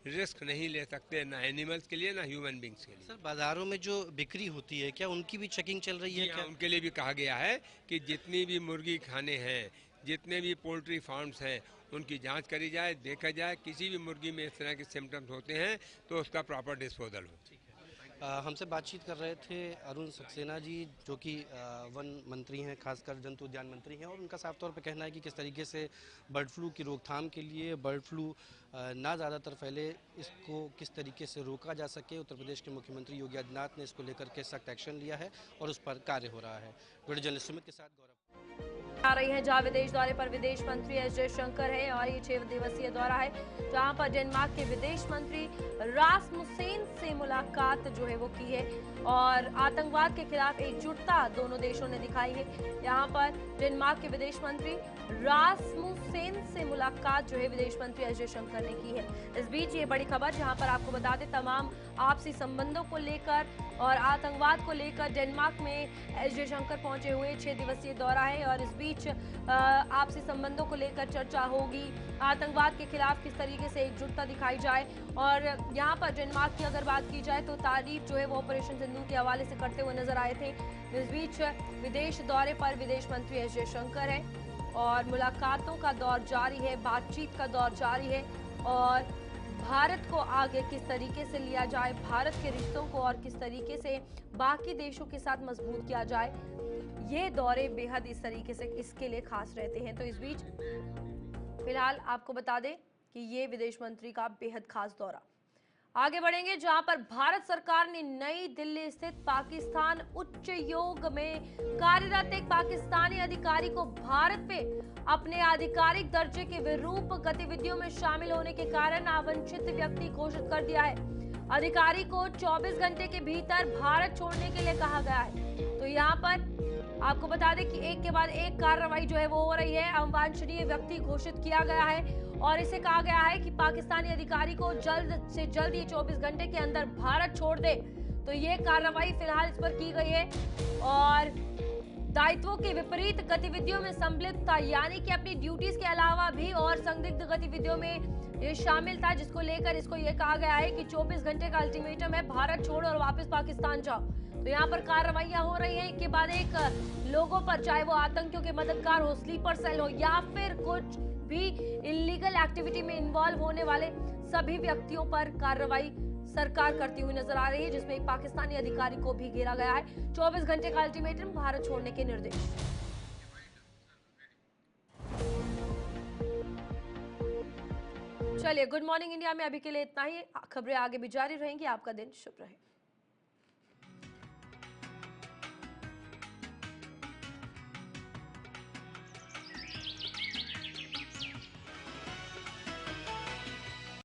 रिस्क नहीं ले सकते ना एनिमल्स के लिए ना ह्यूमन बींग्स के लिए। सर, बाजारों में जो बिक्री होती है क्या उनकी भी चेकिंग चल रही है? क्या उनके लिए भी कहा गया है कि जितनी भी मुर्गी खाने हैं, जितने भी पोल्ट्री फार्म्स हैं, उनकी जांच करी जाए, देखा जाए किसी भी मुर्गी में इस तरह के सिम्टम्स होते हैं तो उसका प्रॉपर डिस्पोजल हो। हमसे बातचीत कर रहे थे अरुण सक्सेना जी, जो कि वन मंत्री हैं, खासकर जंतु उद्यान मंत्री हैं, और उनका साफ तौर पे कहना है कि किस तरीके से बर्ड फ्लू की रोकथाम के लिए बर्ड फ्लू ना ज़्यादातर फैले, इसको किस तरीके से रोका जा सके। उत्तर प्रदेश के मुख्यमंत्री योगी आदित्यनाथ ने इसको लेकर के सख्त एक्शन लिया है और उस पर कार्य हो रहा है। वीडियो जर्नलिस्ट सुमित के साथ गौरव आ रही हैं, जहां विदेश दौरे पर विदेश मंत्री एस जयशंकर है और ये 6 दिवसीय दौरा है, जहां पर डेनमार्क के विदेश मंत्री रासमुसेन से मुलाकात जो है वो की है और आतंकवाद के खिलाफ एकजुटता दोनों देशों ने दिखाई है। यहां पर डेनमार्क के विदेश मंत्री रासमुसेन से मुलाकात जो है विदेश मंत्री एस जयशंकर ने की है। इस बीच ये बड़ी खबर, जहां पर आपको बता दें, तमाम आपसी संबंधों को लेकर और आतंकवाद को लेकर डेनमार्क में एस जयशंकर पहुंचे हुए 6 दिवसीय दौरा है और इस बीच आपसी संबंधों को लेकर चर्चा होगी, आतंकवाद के खिलाफ किस तरीके से एकजुटता दिखाई जाए। और यहाँ पर डेनमार्क की अगर बात की जाए तो तारीफ जो है वो ऑपरेशन सिंदूर के हवाले से करते हुए नजर आए थे। इस बीच विदेश दौरे पर विदेश मंत्री एस जयशंकर है और मुलाकातों का दौर जारी है, बातचीत का दौर जारी है और भारत को आगे किस तरीके से लिया जाए, भारत के रिश्तों को और किस तरीके से बाकी देशों के साथ मजबूत किया जाए, ये दौरे बेहद इस तरीके से इसके लिए खास रहते हैं। तो इस बीच फिलहाल आपको बता दें कि ये विदेश मंत्री का बेहद खास दौरा। आगे बढ़ेंगे, जहां पर भारत सरकार ने नई दिल्ली स्थित पाकिस्तान उच्च योग में कार्यरत एक पाकिस्तानी अधिकारी को भारत में अपने आधिकारिक दर्जे के विरूप गतिविधियों में शामिल होने के कारण अवांछित व्यक्ति घोषित कर दिया है। अधिकारी को 24 घंटे के भीतर भारत छोड़ने के लिए कहा गया है। तो यहाँ पर आपको बता दें कि एक के बाद एक कार्रवाई जो है वो हो रही है। अवांछनीय व्यक्ति घोषित किया गया है और इसे कहा गया है कि पाकिस्तानी अधिकारी को जल्द से जल्द ये 24 घंटे के अंदर भारत छोड़ दे। तो ये कार्रवाई फिलहाल इस पर की गई है और दायित्वों के विपरीत गतिविधियों में सम्मिलित था, यानी कि अपनी ड्यूटीज के अलावा भी और संदिग्ध गतिविधियों में ये शामिल था, जिसको लेकर इसको ये कहा गया है कि 24 घंटे का अल्टीमेटम है, भारत छोड़ और वापस पाकिस्तान जाओ। तो यहाँ पर कार्रवाइयां हो रही हैं एक के बाद एक लोगों पर, चाहे वो आतंकियों के मददगार हो, स्लीपर सेल हो या फिर कुछ भी इलीगल एक्टिविटी में इन्वॉल्व होने वाले सभी व्यक्तियों पर कार्रवाई सरकार करती हुई नजर आ रही है, जिसमें एक पाकिस्तानी अधिकारी को भी घेरा गया है। 24 घंटे का अल्टीमेटम, भारत छोड़ने के निर्देश। चलिए, गुड मॉर्निंग इंडिया में अभी के लिए इतना ही। खबरें आगे भी जारी रहेंगी। आपका दिन शुभ रहे।